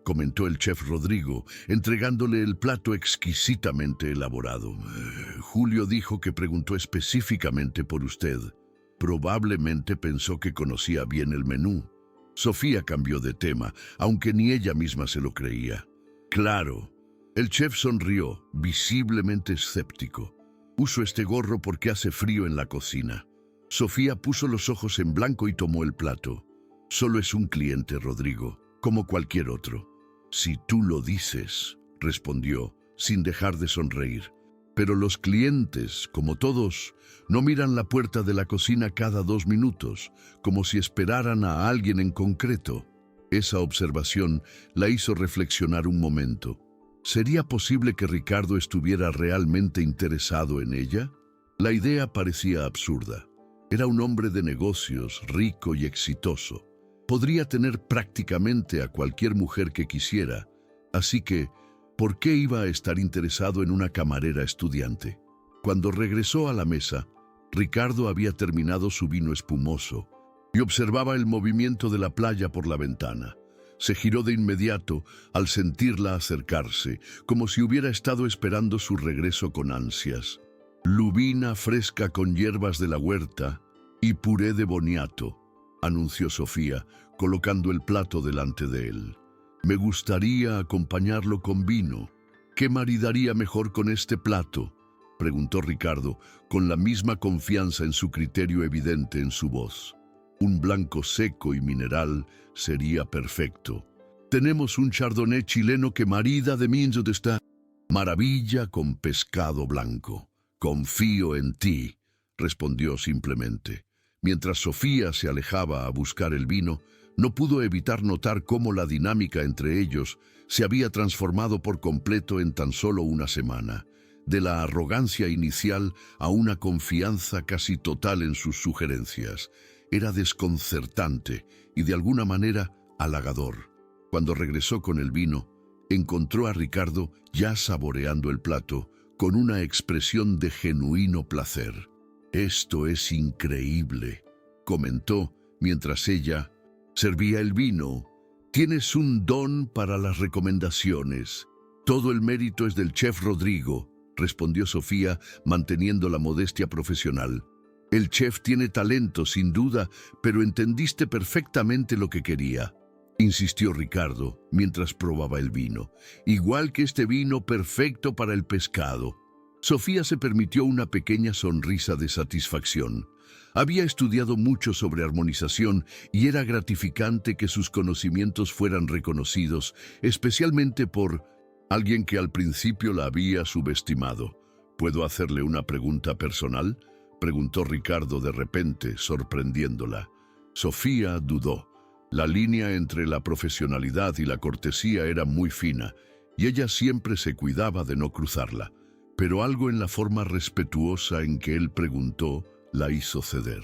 Speaker 1: comentó el chef Rodrigo, entregándole el plato exquisitamente elaborado. «Julio dijo que preguntó específicamente por usted. Probablemente pensó que conocía bien el menú». Sofía cambió de tema, aunque ni ella misma se lo creía. «Claro». El chef sonrió, visiblemente escéptico. «Uso este gorro porque hace frío en la cocina». Sofía puso los ojos en blanco y tomó el plato. «Solo es un cliente, Rodrigo, como cualquier otro». «Si tú lo dices», respondió, sin dejar de sonreír. «Pero los clientes, como todos, no miran la puerta de la cocina cada 2 minutos, como si esperaran a alguien en concreto». Esa observación la hizo reflexionar un momento. ¿Sería posible que Ricardo estuviera realmente interesado en ella? La idea parecía absurda. Era un hombre de negocios, rico y exitoso. Podría tener prácticamente a cualquier mujer que quisiera, así que, ¿por qué iba a estar interesado en una camarera estudiante? Cuando regresó a la mesa, Ricardo había terminado su vino espumoso y observaba el movimiento de la playa por la ventana. Se giró de inmediato al sentirla acercarse, como si hubiera estado esperando su regreso con ansias. «Lubina fresca con hierbas de la huerta y puré de boniato», anunció Sofía, colocando el plato delante de él. «Me gustaría acompañarlo con vino. ¿Qué maridaría mejor con este plato?», preguntó Ricardo, con la misma confianza en su criterio evidente en su voz. «Un blanco seco y mineral sería perfecto. Tenemos un chardonnay chileno que marida de minzo de esta maravilla con pescado blanco. Confío en ti», respondió simplemente. Mientras Sofía se alejaba a buscar el vino, no pudo evitar notar cómo la dinámica entre ellos se había transformado por completo en tan solo una semana. de la arrogancia inicial a una confianza casi total en sus sugerencias. Era desconcertante y de alguna manera halagador. Cuando regresó con el vino, encontró a Ricardo ya saboreando el plato, con una expresión de genuino placer. «Esto es increíble», comentó mientras ella servía el vino. «Tienes un don para las recomendaciones. Todo el mérito es del chef Rodrigo», respondió Sofía, manteniendo la modestia profesional. «El chef tiene talento, sin duda, pero entendiste perfectamente lo que quería», insistió Ricardo mientras probaba el vino. «Igual que este vino perfecto para el pescado». Sofía se permitió una pequeña sonrisa de satisfacción. Había estudiado mucho sobre armonización y era gratificante que sus conocimientos fueran reconocidos, especialmente por alguien que al principio la había subestimado. «¿Puedo hacerle una pregunta personal?», preguntó Ricardo de repente, sorprendiéndola. Sofía dudó. La línea entre la profesionalidad y la cortesía era muy fina, y ella siempre se cuidaba de no cruzarla. Pero algo en la forma respetuosa en que él preguntó la hizo ceder.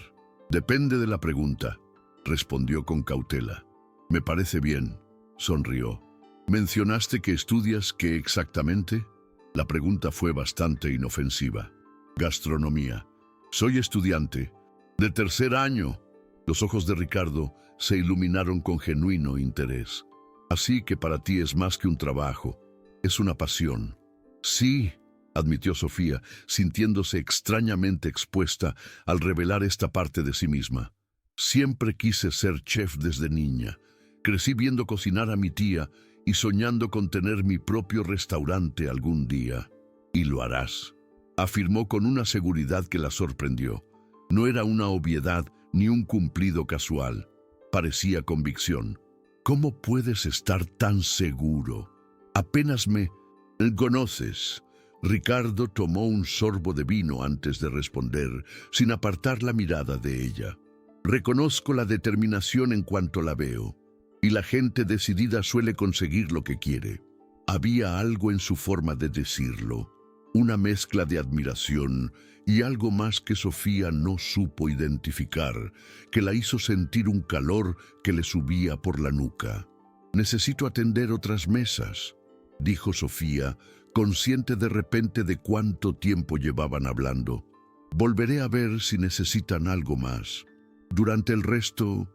Speaker 1: «Depende de la pregunta», respondió con cautela. «Me parece bien», sonrió. «¿Mencionaste que estudias qué exactamente?». La pregunta fue bastante inofensiva. «Gastronomía. Soy estudiante. De tercer año». Los ojos de Ricardo se iluminaron con genuino interés. «Así que para ti es más que un trabajo, es una pasión». «Sí», admitió Sofía, sintiéndose extrañamente expuesta al revelar esta parte de sí misma. «Siempre quise ser chef desde niña. Crecí viendo cocinar a mi tía y soñando con tener mi propio restaurante algún día». «Y lo harás», afirmó con una seguridad que la sorprendió. No era una obviedad ni un cumplido casual. Parecía convicción. «¿Cómo puedes estar tan seguro? Apenas me conoces». Ricardo tomó un sorbo de vino antes de responder, sin apartar la mirada de ella. «Reconozco la determinación en cuanto la veo, y la gente decidida suele conseguir lo que quiere». Había algo en su forma de decirlo, una mezcla de admiración y algo más que Sofía no supo identificar, que la hizo sentir un calor que le subía por la nuca. «Necesito atender otras mesas», dijo Sofía, consciente de repente de cuánto tiempo llevaban hablando. «Volveré a ver si necesitan algo más». Durante el resto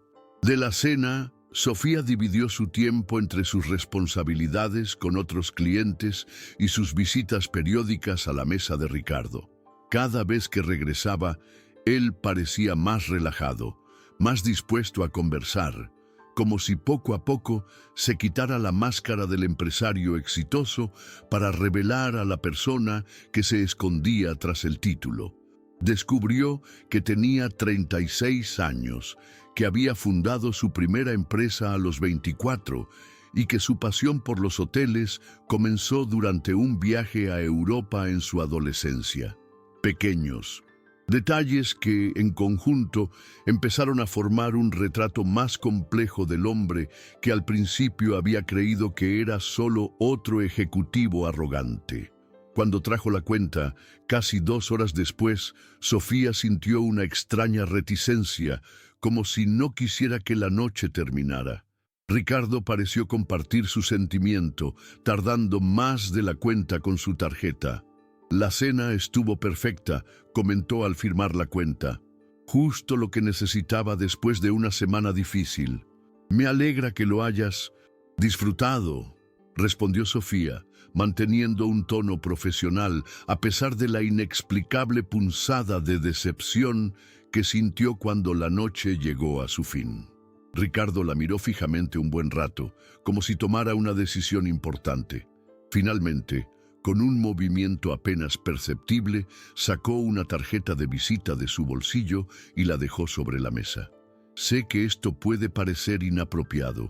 Speaker 1: de la cena, Sofía dividió su tiempo entre sus responsabilidades con otros clientes y sus visitas periódicas a la mesa de Ricardo. Cada vez que regresaba, él parecía más relajado, más dispuesto a conversar, como si poco a poco se quitara la máscara del empresario exitoso para revelar a la persona que se escondía tras el título. Descubrió que tenía 36 años, que había fundado su primera empresa a los 24 y que su pasión por los hoteles comenzó durante un viaje a Europa en su adolescencia. Pequeños detalles que, en conjunto, empezaron a formar un retrato más complejo del hombre que al principio había creído que era solo otro ejecutivo arrogante. Cuando trajo la cuenta, casi 2 horas después, Sofía sintió una extraña reticencia, como si no quisiera que la noche terminara. Ricardo pareció compartir su sentimiento, tardando más de la cuenta con su tarjeta. «La cena estuvo perfecta», comentó al firmar la cuenta. «Justo lo que necesitaba después de una semana difícil». «Me alegra que lo hayas disfrutado», respondió Sofía, manteniendo un tono profesional a pesar de la inexplicable punzada de decepción que sintió cuando la noche llegó a su fin. Ricardo la miró fijamente un buen rato, como si tomara una decisión importante. Finalmente, con un movimiento apenas perceptible, sacó una tarjeta de visita de su bolsillo y la dejó sobre la mesa. «Sé que esto puede parecer inapropiado,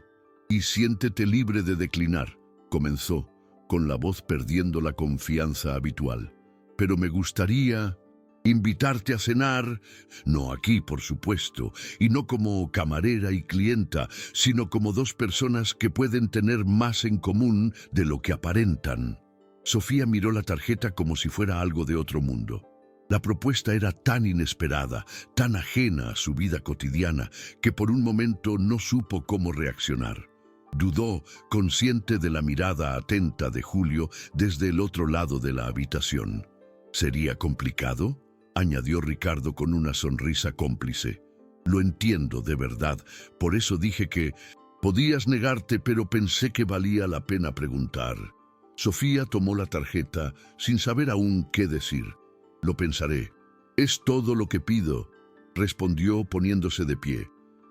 Speaker 1: y siéntete libre de declinar», comenzó, con la voz perdiendo la confianza habitual. «Pero me gustaría invitarte a cenar, no aquí, por supuesto, y no como camarera y clienta, sino como 2 personas que pueden tener más en común de lo que aparentan». Sofía miró la tarjeta como si fuera algo de otro mundo. La propuesta era tan inesperada, tan ajena a su vida cotidiana, que por un momento no supo cómo reaccionar. Dudó, consciente de la mirada atenta de Julio desde el otro lado de la habitación. ¿Sería complicado?, añadió Ricardo con una sonrisa cómplice. Lo entiendo, de verdad. Por eso dije que podías negarte, pero pensé que valía la pena preguntar. Sofía tomó la tarjeta sin saber aún qué decir. Lo pensaré. Es todo lo que pido, respondió poniéndose de pie.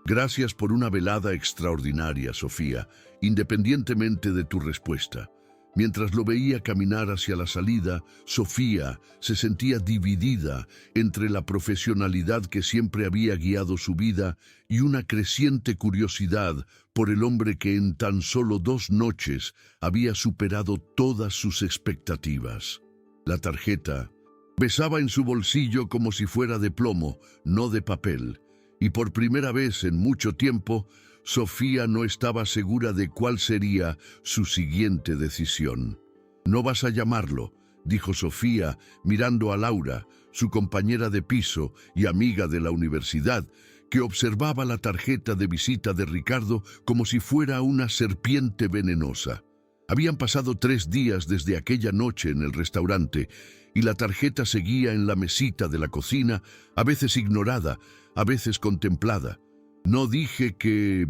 Speaker 1: Gracias por una velada extraordinaria, Sofía, independientemente de tu respuesta. Mientras lo veía caminar hacia la salida, Sofía se sentía dividida entre la profesionalidad que siempre había guiado su vida y una creciente curiosidad por el hombre que en tan solo 2 noches había superado todas sus expectativas. La tarjeta pesaba en su bolsillo como si fuera de plomo, no de papel, y por primera vez en mucho tiempo, Sofía no estaba segura de cuál sería su siguiente decisión. «No vas a llamarlo», dijo Sofía, mirando a Laura, su compañera de piso y amiga de la universidad, que observaba la tarjeta de visita de Ricardo como si fuera una serpiente venenosa. Habían pasado 3 días desde aquella noche en el restaurante, y la tarjeta seguía en la mesita de la cocina, a veces ignorada, a veces contemplada. «No dije que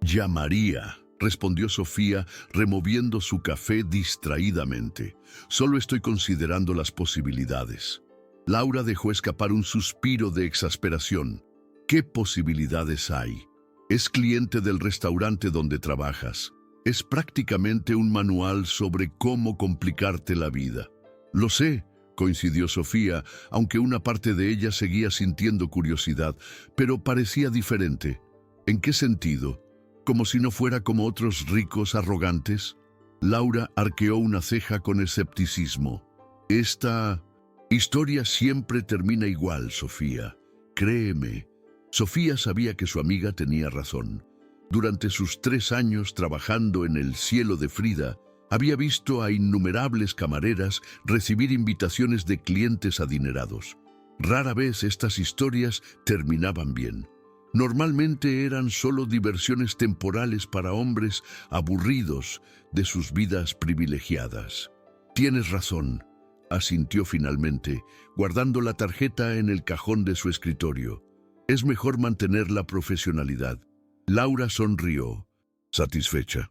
Speaker 1: llamaría», respondió Sofía, removiendo su café distraídamente. «Solo estoy considerando las posibilidades». Laura dejó escapar un suspiro de exasperación. «¿Qué posibilidades hay? Es cliente del restaurante donde trabajas. Es prácticamente un manual sobre cómo complicarte la vida». «Lo sé», coincidió Sofía, aunque una parte de ella seguía sintiendo curiosidad, pero parecía diferente. ¿En qué sentido? ¿Como si no fuera como otros ricos arrogantes? Laura arqueó una ceja con escepticismo. «Esta historia siempre termina igual, Sofía. Créeme». Sofía sabía que su amiga tenía razón. Durante sus 3 años trabajando en el cielo de Frida, había visto a innumerables camareras recibir invitaciones de clientes adinerados. Rara vez estas historias terminaban bien. Normalmente eran solo diversiones temporales para hombres aburridos de sus vidas privilegiadas. «Tienes razón», asintió finalmente, guardando la tarjeta en el cajón de su escritorio. «Es mejor mantener la profesionalidad». Laura sonrió, satisfecha.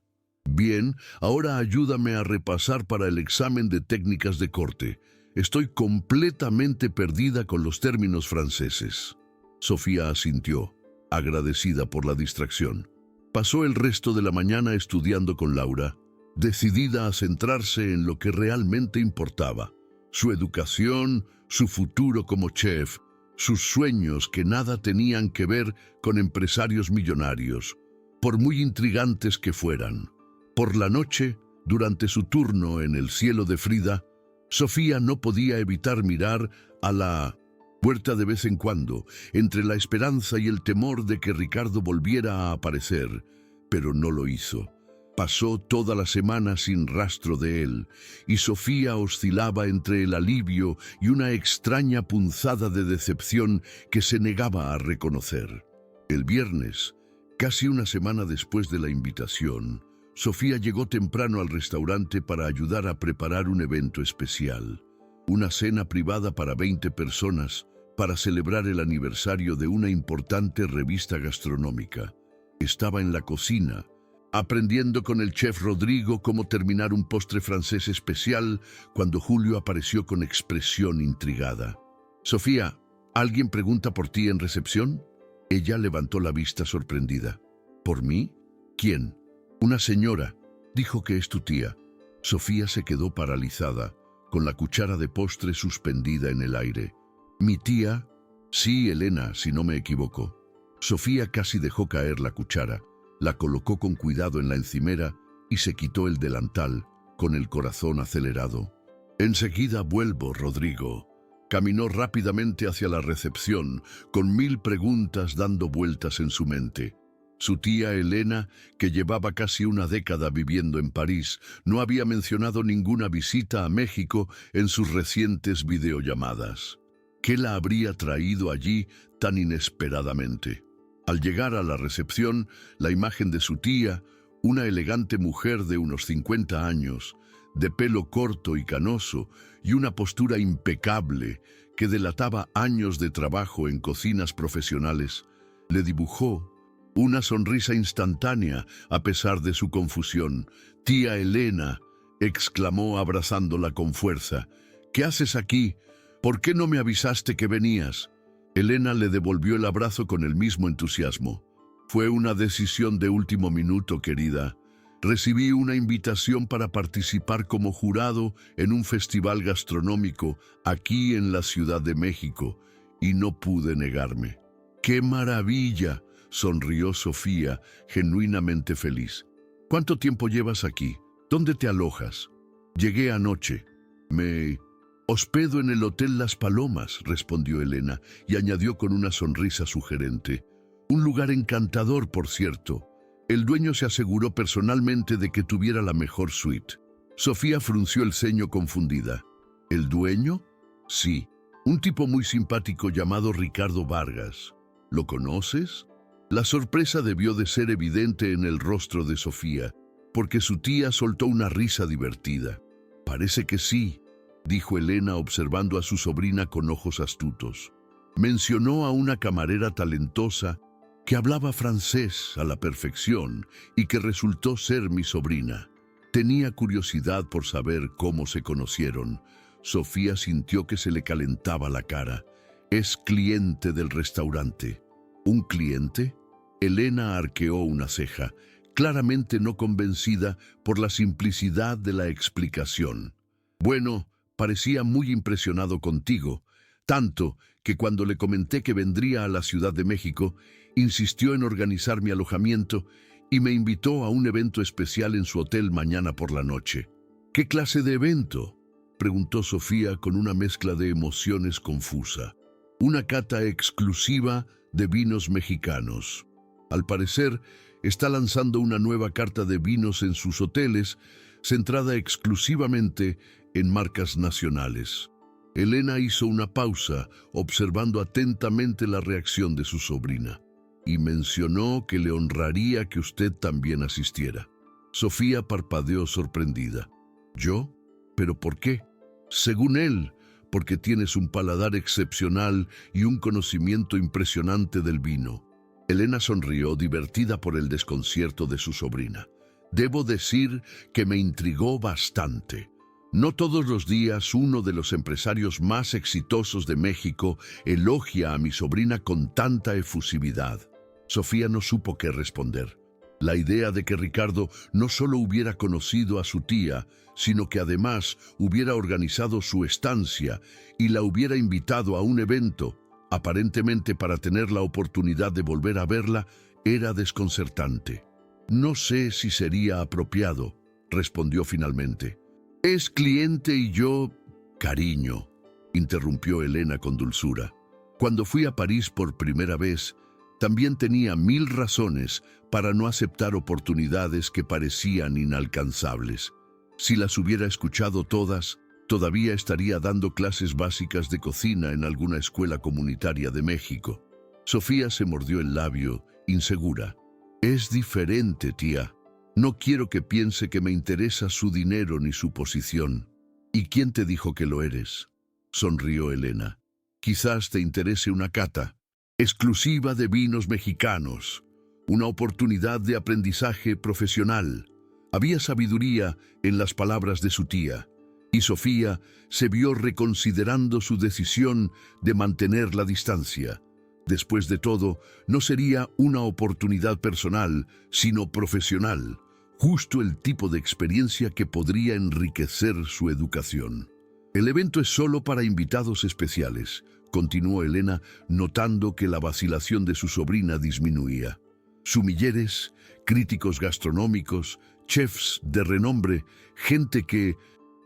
Speaker 1: «Bien, ahora ayúdame a repasar para el examen de técnicas de corte. Estoy completamente perdida con los términos franceses». Sofía asintió, agradecida por la distracción. Pasó el resto de la mañana estudiando con Laura, decidida a centrarse en lo que realmente importaba: su educación, su futuro como chef, sus sueños que nada tenían que ver con empresarios millonarios, por muy intrigantes que fueran. Por la noche, durante su turno en el cielo de Frida, Sofía no podía evitar mirar a la puerta de vez en cuando, entre la esperanza y el temor de que Ricardo volviera a aparecer, pero no lo hizo. Pasó toda la semana sin rastro de él, y Sofía oscilaba entre el alivio y una extraña punzada de decepción que se negaba a reconocer. El viernes, casi una semana después de la invitación, Sofía llegó temprano al restaurante para ayudar a preparar un evento especial. Una cena privada para 20 personas para celebrar el aniversario de una importante revista gastronómica. Estaba en la cocina, aprendiendo con el chef Rodrigo cómo terminar un postre francés especial, cuando Julio apareció con expresión intrigada. «Sofía, ¿alguien pregunta por ti en recepción?» Ella levantó la vista sorprendida. «¿Por mí? ¿Quién?» «Una señora. Dijo que es tu tía». Sofía se quedó paralizada, con la cuchara de postre suspendida en el aire. «¿Mi tía?» «Sí, Elena, si no me equivoco». Sofía casi dejó caer la cuchara, la colocó con cuidado en la encimera y se quitó el delantal, con el corazón acelerado. «Enseguida vuelvo, Rodrigo». Caminó rápidamente hacia la recepción, con 1000 preguntas dando vueltas en su mente. Su tía Elena, que llevaba casi una década viviendo en París, no había mencionado ninguna visita a México en sus recientes videollamadas. ¿Qué la habría traído allí tan inesperadamente? Al llegar a la recepción, la imagen de su tía, una elegante mujer de unos 50 años, de pelo corto y canoso y una postura impecable que delataba años de trabajo en cocinas profesionales, le dibujó una sonrisa instantánea a pesar de su confusión. «Tía Elena», exclamó abrazándola con fuerza, «¿qué haces aquí? ¿Por qué no me avisaste que venías?» Elena le devolvió el abrazo con el mismo entusiasmo. «Fue una decisión de último minuto, querida. Recibí una invitación para participar como jurado en un festival gastronómico aquí en la Ciudad de México y no pude negarme». «¡Qué maravilla!», sonrió Sofía, genuinamente feliz. «¿Cuánto tiempo llevas aquí? ¿Dónde te alojas?» «Llegué anoche. Me hospedo en el Hotel Las Palomas», respondió Elena, y añadió con una sonrisa sugerente. «Un lugar encantador, por cierto. El dueño se aseguró personalmente de que tuviera la mejor suite». Sofía frunció el ceño confundida. «¿El dueño?» «Sí, un tipo muy simpático llamado Ricardo Vargas. ¿Lo conoces?» La sorpresa debió de ser evidente en el rostro de Sofía, porque su tía soltó una risa divertida. «Parece que sí», dijo Elena observando a su sobrina con ojos astutos. Mencionó a una camarera talentosa que hablaba francés a la perfección y que resultó ser mi sobrina. Tenía curiosidad por saber cómo se conocieron. Sofía sintió que se le calentaba la cara. «Es cliente del restaurante». «¿Un cliente?». Elena arqueó una ceja, claramente no convencida por la simplicidad de la explicación. «Bueno, parecía muy impresionado contigo, tanto que cuando le comenté que vendría a la Ciudad de México, insistió en organizar mi alojamiento y me invitó a un evento especial en su hotel mañana por la noche». «¿Qué clase de evento?», preguntó Sofía con una mezcla de emociones confusa. «Una cata exclusiva de vinos mexicanos. Al parecer, está lanzando una nueva carta de vinos en sus hoteles, centrada exclusivamente en marcas nacionales». Elena hizo una pausa, observando atentamente la reacción de su sobrina, y mencionó que le honraría que usted también asistiera. Sofía parpadeó sorprendida. «¿Yo? ¿Pero por qué?». «Según él, porque tienes un paladar excepcional y un conocimiento impresionante del vino». Elena sonrió, divertida por el desconcierto de su sobrina. «Debo decir que me intrigó bastante. No todos los días uno de los empresarios más exitosos de México elogia a mi sobrina con tanta efusividad». Sofía no supo qué responder. La idea de que Ricardo no solo hubiera conocido a su tía, sino que además hubiera organizado su estancia y la hubiera invitado a un evento, aparentemente para tener la oportunidad de volver a verla, era desconcertante. «No sé si sería apropiado», respondió finalmente. «Es cliente y yo...». «Cariño», interrumpió Elena con dulzura. «Cuando fui a París por primera vez, también tenía 1000 razones para no aceptar oportunidades que parecían inalcanzables. Si las hubiera escuchado todas, todavía estaría dando clases básicas de cocina en alguna escuela comunitaria de México». Sofía se mordió el labio, insegura. «Es diferente, tía. No quiero que piense que me interesa su dinero ni su posición». «¿Y quién te dijo que lo eres?», sonrió Elena. «Quizás te interese una cata exclusiva de vinos mexicanos, una oportunidad de aprendizaje profesional». Había sabiduría en las palabras de su tía, y Sofía se vio reconsiderando su decisión de mantener la distancia. Después de todo, no sería una oportunidad personal, sino profesional, justo el tipo de experiencia que podría enriquecer su educación. «El evento es solo para invitados especiales», continuó Elena, notando que la vacilación de su sobrina disminuía. «Sumilleres, críticos gastronómicos, chefs de renombre, gente que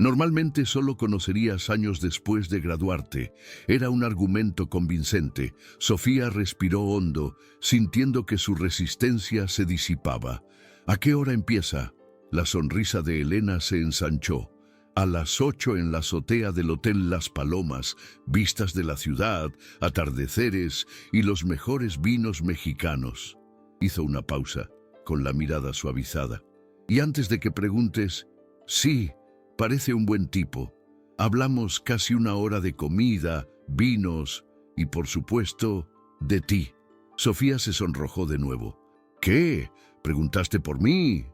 Speaker 1: Normalmente solo conocerías años después de graduarte. Era un argumento convincente. Sofía respiró hondo, sintiendo que su resistencia se disipaba. ¿A qué hora empieza? La sonrisa de Elena se ensanchó. A las 8 en la azotea del Hotel Las Palomas, vistas de la ciudad, atardeceres y los mejores vinos mexicanos. Hizo una pausa, con la mirada suavizada. Y antes de que preguntes, sí, parece un buen tipo. Hablamos casi una hora de comida, vinos y, por supuesto, de ti. Sofía se sonrojó de nuevo. ¿Qué? ¿Preguntaste por mí?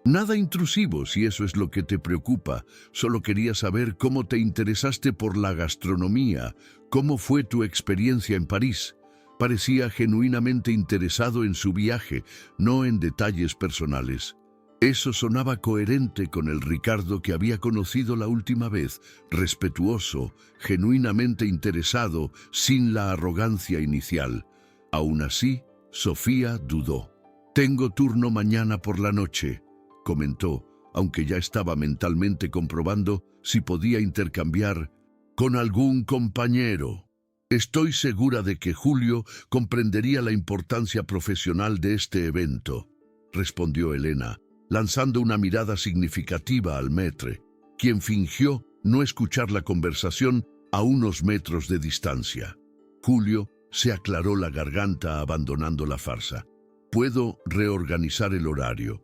Speaker 1: Nada intrusivo, si eso es lo que te preocupa. Solo quería saber cómo te interesaste por la gastronomía, cómo fue tu experiencia en París. Parecía genuinamente interesado en su viaje, no en detalles personales. Eso sonaba coherente con el Ricardo que había conocido la última vez, respetuoso, genuinamente interesado, sin la arrogancia inicial. Aún así, Sofía dudó. «Tengo turno mañana por la noche», comentó, aunque ya estaba mentalmente comprobando si podía intercambiar «con algún compañero». «Estoy segura de que Julio comprendería la importancia profesional de este evento», respondió Elena, lanzando una mirada significativa al maître, quien fingió no escuchar la conversación a unos metros de distancia. Julio se aclaró la garganta abandonando la farsa. «Puedo reorganizar el horario.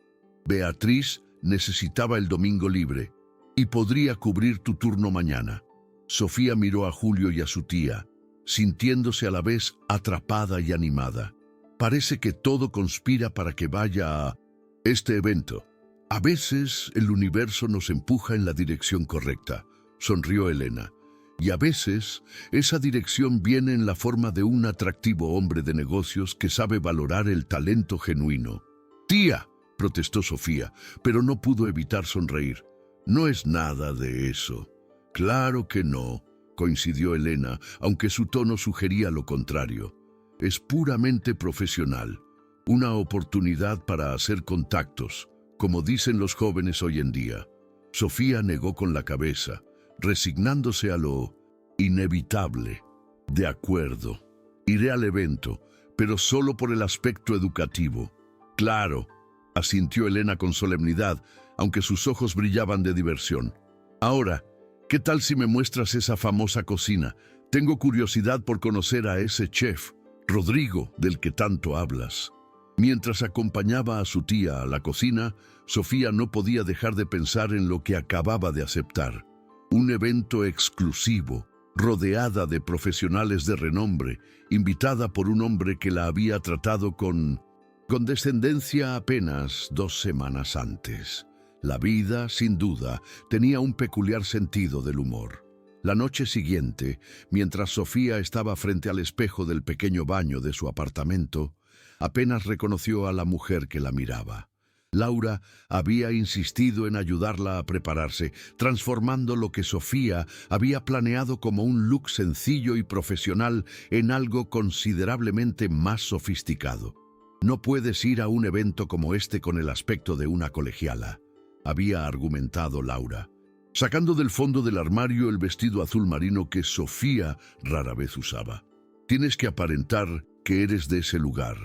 Speaker 1: Beatriz necesitaba el domingo libre y podría cubrir tu turno mañana». Sofía miró a Julio y a su tía, sintiéndose a la vez atrapada y animada. Parece que todo conspira para que vaya a este evento. «A veces el universo nos empuja en la dirección correcta», sonrió Elena. «Y a veces esa dirección viene en la forma de un atractivo hombre de negocios que sabe valorar el talento genuino». «Tía», protestó Sofía, pero no pudo evitar sonreír. «No es nada de eso». «Claro que no», coincidió Elena, aunque su tono sugería lo contrario. «Es puramente profesional. Una oportunidad para hacer contactos, como dicen los jóvenes hoy en día». Sofía negó con la cabeza, resignándose a lo inevitable. «De acuerdo. Iré al evento, pero solo por el aspecto educativo». «Claro», asintió Elena con solemnidad, aunque sus ojos brillaban de diversión. «Ahora, ¿qué tal si me muestras esa famosa cocina? Tengo curiosidad por conocer a ese chef, Rodrigo, del que tanto hablas». Mientras acompañaba a su tía a la cocina, Sofía no podía dejar de pensar en lo que acababa de aceptar. Un evento exclusivo, rodeada de profesionales de renombre, invitada por un hombre que la había tratado con condescendencia apenas 2 semanas antes. La vida, sin duda, tenía un peculiar sentido del humor. La noche siguiente, mientras Sofía estaba frente al espejo del pequeño baño de su apartamento, apenas reconoció a la mujer que la miraba. Laura había insistido en ayudarla a prepararse, transformando lo que Sofía había planeado como un look sencillo y profesional en algo considerablemente más sofisticado. «No puedes ir a un evento como este con el aspecto de una colegiala», había argumentado Laura, sacando del fondo del armario el vestido azul marino que Sofía rara vez usaba. «Tienes que aparentar que eres de ese lugar».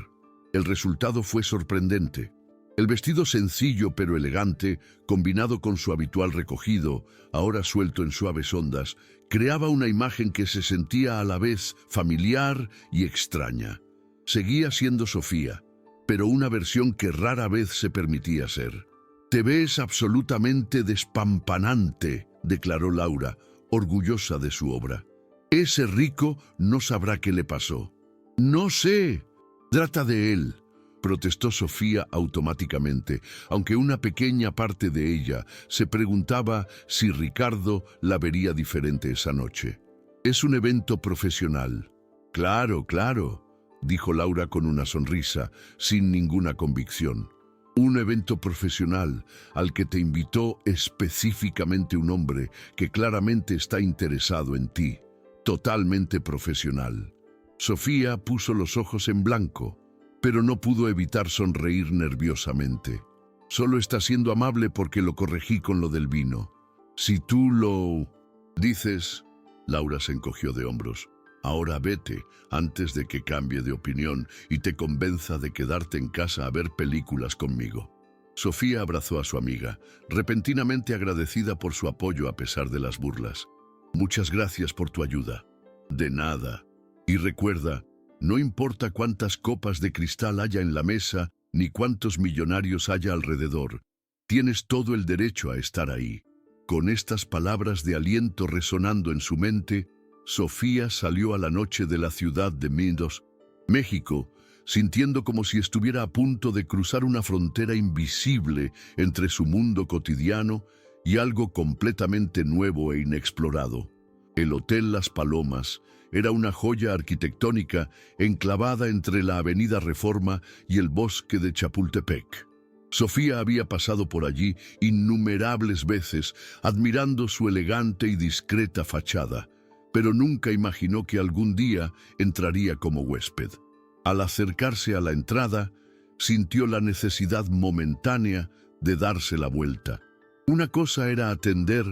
Speaker 1: El resultado fue sorprendente. El vestido sencillo pero elegante, combinado con su habitual recogido, ahora suelto en suaves ondas, creaba una imagen que se sentía a la vez familiar y extraña. Seguía siendo Sofía, pero una versión que rara vez se permitía ser. «Te ves absolutamente despampanante», declaró Laura, orgullosa de su obra. «Ese rico no sabrá qué le pasó». «No sé. Trata de él», protestó Sofía automáticamente, aunque una pequeña parte de ella se preguntaba si Ricardo la vería diferente esa noche. «Es un evento profesional». «Claro, claro», dijo Laura con una sonrisa, sin ninguna convicción. «Un evento profesional al que te invitó específicamente un hombre que claramente está interesado en ti. Totalmente profesional». Sofía puso los ojos en blanco, pero no pudo evitar sonreír nerviosamente. «Solo está siendo amable porque lo corregí con lo del vino». Si tú lo dices, Laura se encogió de hombros. Ahora vete antes de que cambie de opinión y te convenza de quedarte en casa a ver películas conmigo. Sofía abrazó a su amiga, repentinamente agradecida por su apoyo a pesar de las burlas. Muchas gracias por tu ayuda. De nada. Y recuerda, no importa cuántas copas de cristal haya en la mesa, ni cuántos millonarios haya alrededor, tienes todo el derecho a estar ahí. Con estas palabras de aliento resonando en su mente, Sofía salió a la noche de la ciudad de Mendoza, México, sintiendo como si estuviera a punto de cruzar una frontera invisible entre su mundo cotidiano y algo completamente nuevo e inexplorado. El Hotel Las Palomas era una joya arquitectónica enclavada entre la Avenida Reforma y el bosque de Chapultepec. Sofía había pasado por allí innumerables veces, admirando su elegante y discreta fachada, pero nunca imaginó que algún día entraría como huésped. Al acercarse a la entrada, sintió la necesidad momentánea de darse la vuelta. Una cosa era atender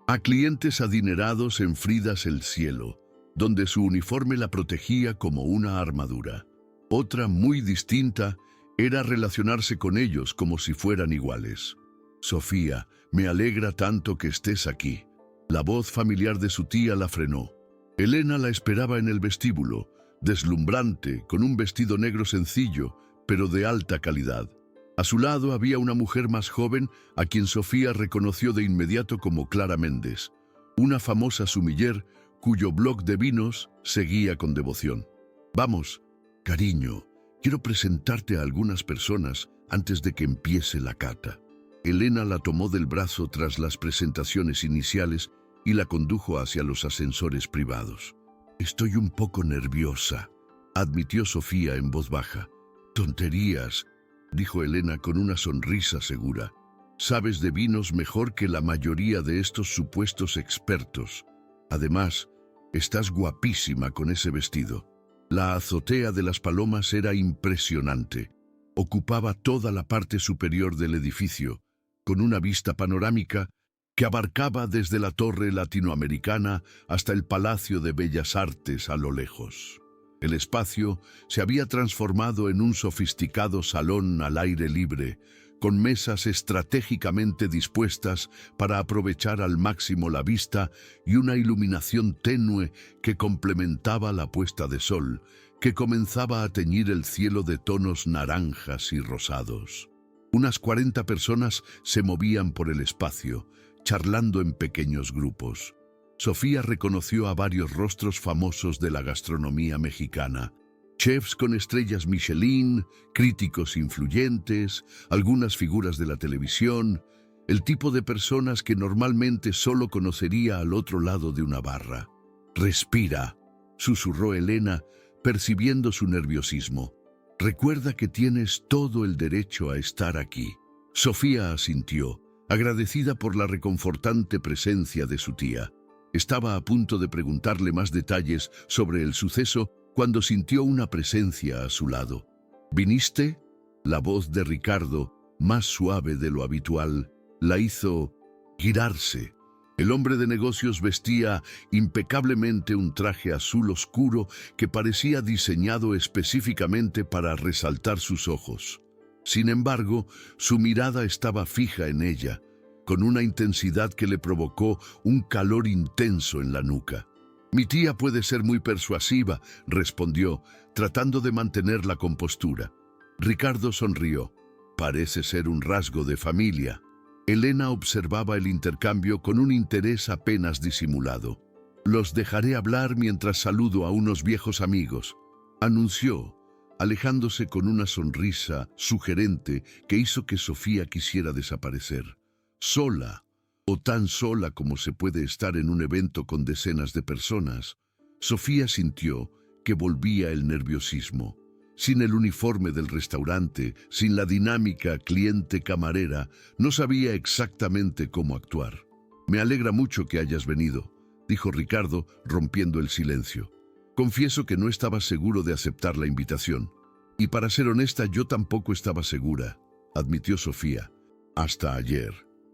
Speaker 1: a clientes adinerados en Fridas el Cielo, donde su uniforme la protegía como una armadura. Otra, muy distinta, era relacionarse con ellos como si fueran iguales. Sofía, me alegra tanto que estés aquí. La voz familiar de su tía la frenó. Elena la esperaba en el vestíbulo, deslumbrante, con un vestido negro sencillo, pero de alta calidad. A su lado había una mujer más joven, a quien Sofía reconoció de inmediato como Clara Méndez, una famosa sumiller cuyo blog de vinos seguía con devoción. Vamos, cariño, quiero presentarte a algunas personas antes de que empiece la cata. Elena la tomó del brazo tras las presentaciones iniciales y la condujo hacia los ascensores privados. Estoy un poco nerviosa, admitió Sofía en voz baja. Tonterías, dijo Elena con una sonrisa segura. Sabes de vinos mejor que la mayoría de estos supuestos expertos. Además, estás guapísima con ese vestido. La azotea de Las Palomas era impresionante. Ocupaba toda la parte superior del edificio, con una vista panorámica que abarcaba desde la Torre Latinoamericana hasta el Palacio de Bellas Artes a lo lejos. El espacio se había transformado en un sofisticado salón al aire libre, con mesas estratégicamente dispuestas para aprovechar al máximo la vista y una iluminación tenue que complementaba la puesta de sol, que comenzaba a teñir el cielo de tonos naranjas y rosados. Unas 40 personas se movían por el espacio, charlando en pequeños grupos. Sofía reconoció a varios rostros famosos de la gastronomía mexicana. Chefs con estrellas Michelin, críticos influyentes, algunas figuras de la televisión, el tipo de personas que normalmente solo conocería al otro lado de una barra. «Respira», susurró Elena, percibiendo su nerviosismo. «Recuerda que tienes todo el derecho a estar aquí». Sofía asintió, agradecida por la reconfortante presencia de su tía. Estaba a punto de preguntarle más detalles sobre el suceso cuando sintió una presencia a su lado. «¿Viniste?». La voz de Ricardo, más suave de lo habitual, la hizo girarse. El hombre de negocios vestía impecablemente un traje azul oscuro que parecía diseñado específicamente para resaltar sus ojos. Sin embargo, su mirada estaba fija en ella, con una intensidad que le provocó un calor intenso en la nuca. «Mi tía puede ser muy persuasiva», respondió, tratando de mantener la compostura. Ricardo sonrió. «Parece ser un rasgo de familia». Elena observaba el intercambio con un interés apenas disimulado. «Los dejaré hablar mientras saludo a unos viejos amigos», anunció, alejándose con una sonrisa sugerente que hizo que Sofía quisiera desaparecer. Sola, o tan sola como se puede estar en un evento con decenas de personas, Sofía sintió que volvía el nerviosismo. Sin el uniforme del restaurante, sin la dinámica cliente-camarera, no sabía exactamente cómo actuar. «Me alegra mucho que hayas venido», dijo Ricardo, rompiendo el silencio. «Confieso que no estaba seguro de aceptar la invitación. Y para ser honesta, yo tampoco estaba segura», admitió Sofía. «Hasta ayer».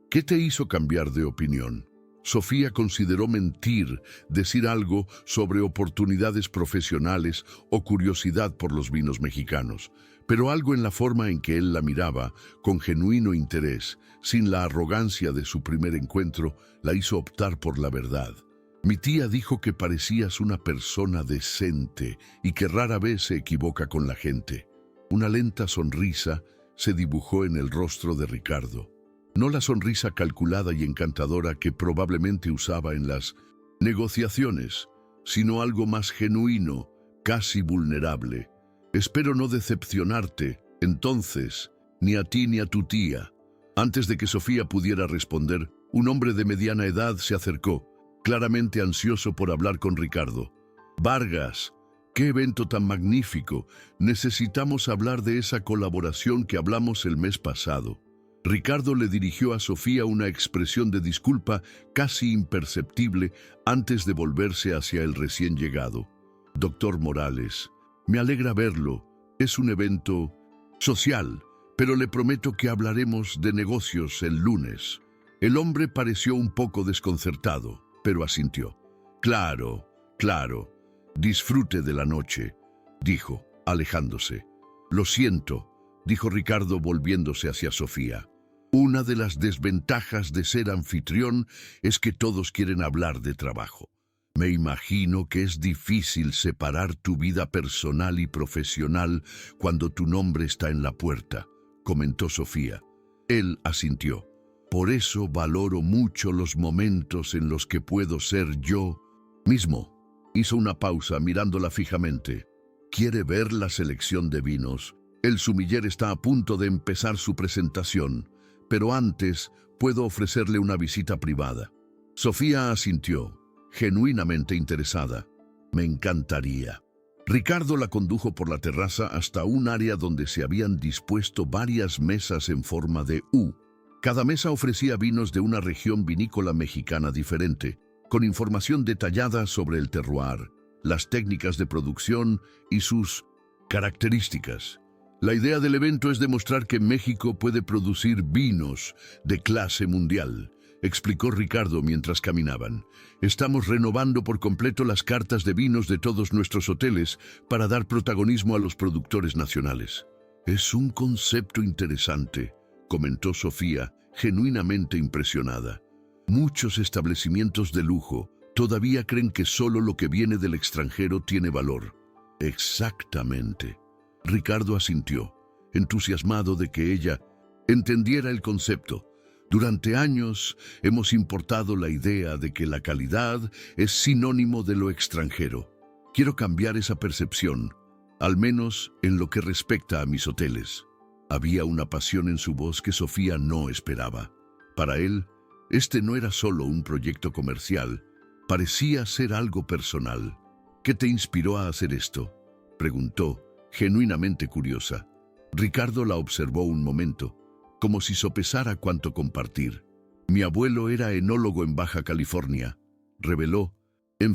Speaker 1: «¿Qué te hizo cambiar de opinión?». Sofía consideró mentir, decir algo sobre oportunidades profesionales o curiosidad por los vinos mexicanos, pero algo en la forma en que él la miraba, con genuino interés, sin la arrogancia de su primer encuentro, la hizo optar por la verdad. Mi tía dijo que parecías una persona decente y que rara vez se equivoca con la gente. Una lenta sonrisa se dibujó en el rostro de Ricardo. No la sonrisa calculada y encantadora que probablemente usaba en las negociaciones, sino algo más genuino, casi vulnerable. Espero no decepcionarte, entonces, ni a ti ni a tu tía. Antes de que Sofía pudiera responder, un hombre de mediana edad se acercó, claramente ansioso por hablar con Ricardo. Vargas, qué evento tan magnífico. Necesitamos hablar de esa colaboración que hablamos el mes pasado. Ricardo le dirigió a Sofía una expresión de disculpa casi imperceptible antes de volverse hacia el recién llegado. Doctor Morales, me alegra verlo. Es un evento social, pero le prometo que hablaremos de negocios el lunes. El hombre pareció un poco desconcertado, pero asintió. Claro, claro. Disfrute de la noche, dijo, alejándose. Lo siento, dijo Ricardo volviéndose hacia Sofía. Una de las desventajas de ser anfitrión es que todos quieren hablar de trabajo. Me imagino que es difícil separar tu vida personal y profesional cuando tu nombre está en la puerta, comentó Sofía. Él asintió. Por eso valoro mucho los momentos en los que puedo ser yo mismo. Hizo una pausa mirándola fijamente. ¿Quiere ver la selección de vinos? El sumiller está a punto de empezar su presentación, pero antes puedo ofrecerle una visita privada. Sofía asintió, genuinamente interesada. Me encantaría. Ricardo la condujo por la terraza hasta un área donde se habían dispuesto varias mesas en forma de U. Cada mesa ofrecía vinos de una región vinícola mexicana diferente, con información detallada sobre el terroir, las técnicas de producción y sus características. La idea del evento es demostrar que México puede producir vinos de clase mundial, explicó Ricardo mientras caminaban. Estamos renovando por completo las cartas de vinos de todos nuestros hoteles para dar protagonismo a los productores nacionales. Es un concepto interesante, comentó Sofía, genuinamente impresionada. Muchos establecimientos de lujo todavía creen que solo lo que viene del extranjero tiene valor. Exactamente. Ricardo asintió, entusiasmado de que ella entendiera el concepto. Durante años hemos importado la idea de que la calidad es sinónimo de lo extranjero. Quiero cambiar esa percepción, al menos en lo que respecta a mis hoteles. Había una pasión en su voz que Sofía no esperaba. Para él, este no era solo un proyecto comercial, parecía ser algo personal. ¿Qué te inspiró a hacer esto?, preguntó, genuinamente curiosa. Ricardo la observó un momento, como si sopesara cuánto compartir. Mi abuelo era enólogo en Baja California, reveló,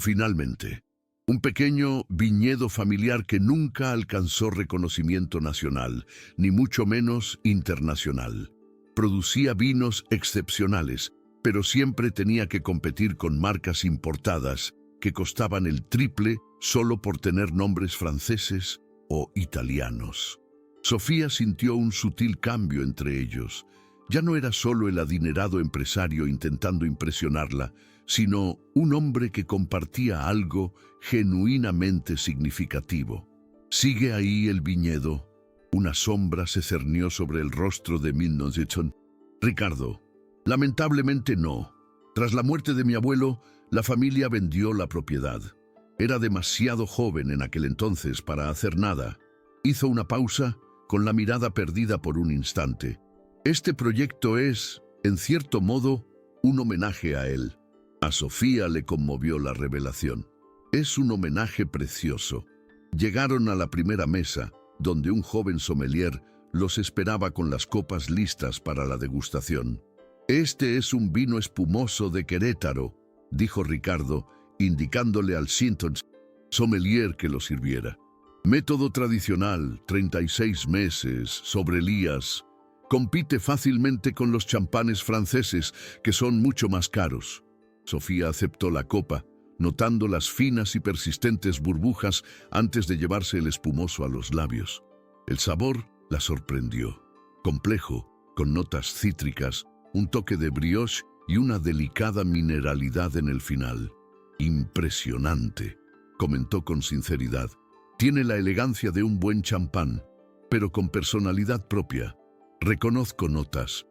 Speaker 1: finalmente. Un pequeño viñedo familiar que nunca alcanzó reconocimiento nacional, ni mucho menos internacional. Producía vinos excepcionales, pero siempre tenía que competir con marcas importadas que costaban el triple solo por tener nombres franceses o italianos. Sofía sintió un sutil cambio entre ellos. Ya no era solo el adinerado empresario intentando impresionarla, sino un hombre que compartía algo genuinamente significativo. ¿Sigue ahí el viñedo? Una sombra se cernió sobre el rostro de Midnotton. Ricardo, lamentablemente no. Tras la muerte de mi abuelo, la familia vendió la propiedad. Era demasiado joven en aquel entonces para hacer nada. Hizo una pausa, con la mirada perdida por un instante. Este proyecto es, en cierto modo, un homenaje a él. A Sofía le conmovió la revelación. Es un homenaje precioso. Llegaron a la primera mesa, donde un joven sommelier los esperaba con las copas listas para la degustación. Este es un vino espumoso de Querétaro, dijo Ricardo, indicándole al sommelier que lo sirviera. Método tradicional, 36 meses, sobre Elías. Compite fácilmente con los champanes franceses, que son mucho más caros. Sofía aceptó la copa, notando las finas y persistentes burbujas antes de llevarse el espumoso a los labios. El sabor la sorprendió. Complejo, con notas cítricas, un toque de brioche y una delicada mineralidad en el final. Impresionante, comentó con sinceridad. Tiene la elegancia de un buen champán, pero con personalidad propia. Reconozco notas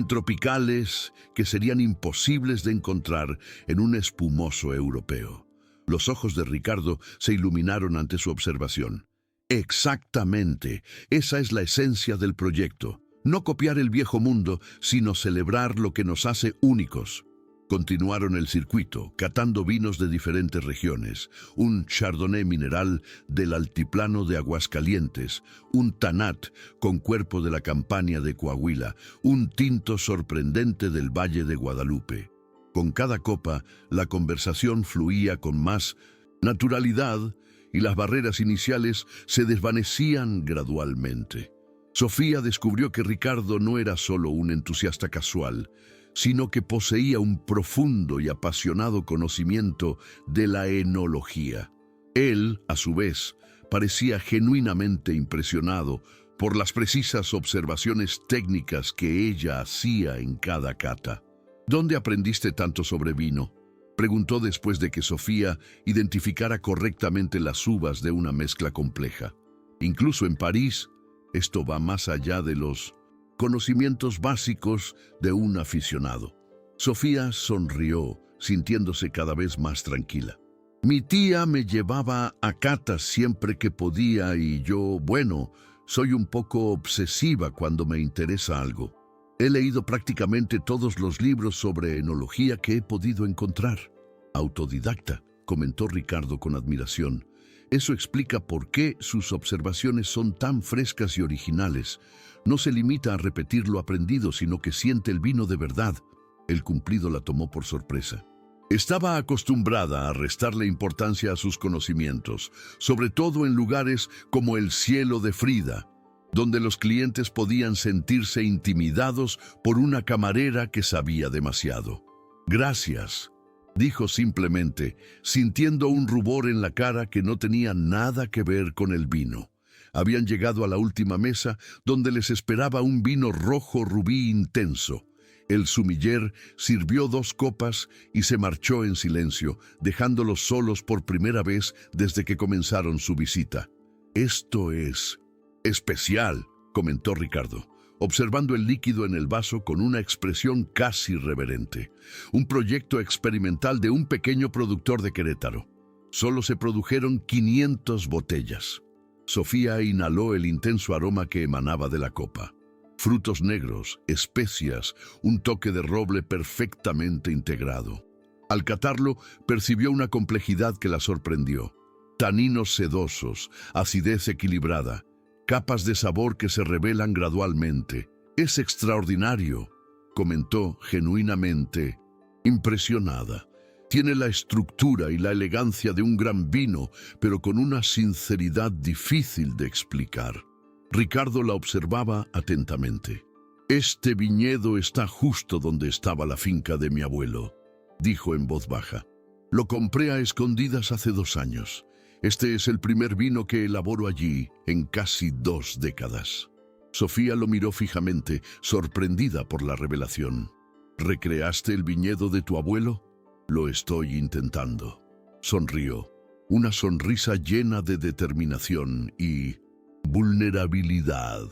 Speaker 1: tropicales que serían imposibles de encontrar en un espumoso europeo. Los ojos de Ricardo se iluminaron ante su observación. Exactamente, esa es la esencia del proyecto. No copiar el viejo mundo, sino celebrar lo que nos hace únicos. Continuaron el circuito, catando vinos de diferentes regiones, un Chardonnay mineral del altiplano de Aguascalientes, un Tanat con cuerpo de la Campania de Coahuila, un tinto sorprendente del Valle de Guadalupe. Con cada copa, la conversación fluía con más naturalidad y las barreras iniciales se desvanecían gradualmente. Sofía descubrió que Ricardo no era solo un entusiasta casual, sino que poseía un profundo y apasionado conocimiento de la enología. Él, a su vez, parecía genuinamente impresionado por las precisas observaciones técnicas que ella hacía en cada cata. ¿Dónde aprendiste tanto sobre vino?, preguntó después de que Sofía identificara correctamente las uvas de una mezcla compleja. Incluso en París, esto va más allá de los conocimientos básicos de un aficionado. Sofía sonrió, sintiéndose cada vez más tranquila. Mi tía me llevaba a catas siempre que podía y yo, soy un poco obsesiva cuando me interesa algo. He leído prácticamente todos los libros sobre enología que he podido encontrar. Autodidacta, comentó Ricardo con admiración. Eso explica por qué sus observaciones son tan frescas y originales. No se limita a repetir lo aprendido, sino que siente el vino de verdad. El cumplido la tomó por sorpresa. Estaba acostumbrada a restarle importancia a sus conocimientos, sobre todo en lugares como el Cielo de Frida, donde los clientes podían sentirse intimidados por una camarera que sabía demasiado. Gracias, dijo simplemente, sintiendo un rubor en la cara que no tenía nada que ver con el vino. Habían llegado a la última mesa, donde les esperaba un vino rojo rubí intenso. El sumiller sirvió 2 copas y se marchó en silencio, dejándolos solos por primera vez desde que comenzaron su visita. Esto es especial, comentó Ricardo, observando el líquido en el vaso con una expresión casi reverente. Un proyecto experimental de un pequeño productor de Querétaro. Solo se produjeron 500 botellas. Sofía inhaló el intenso aroma que emanaba de la copa. Frutos negros, especias, un toque de roble perfectamente integrado. Al catarlo, percibió una complejidad que la sorprendió. Taninos sedosos, acidez equilibrada, capas de sabor que se revelan gradualmente. Es extraordinario, comentó genuinamente impresionada. Tiene la estructura y la elegancia de un gran vino, pero con una sinceridad difícil de explicar. Ricardo la observaba atentamente. Este viñedo está justo donde estaba la finca de mi abuelo, dijo en voz baja. Lo compré a escondidas hace 2 años. Este es el primer vino que elaboro allí en casi 2 décadas. Sofía lo miró fijamente, sorprendida por la revelación. ¿Recreaste el viñedo de tu abuelo? Lo estoy intentando. Sonrió, una sonrisa llena de determinación y vulnerabilidad.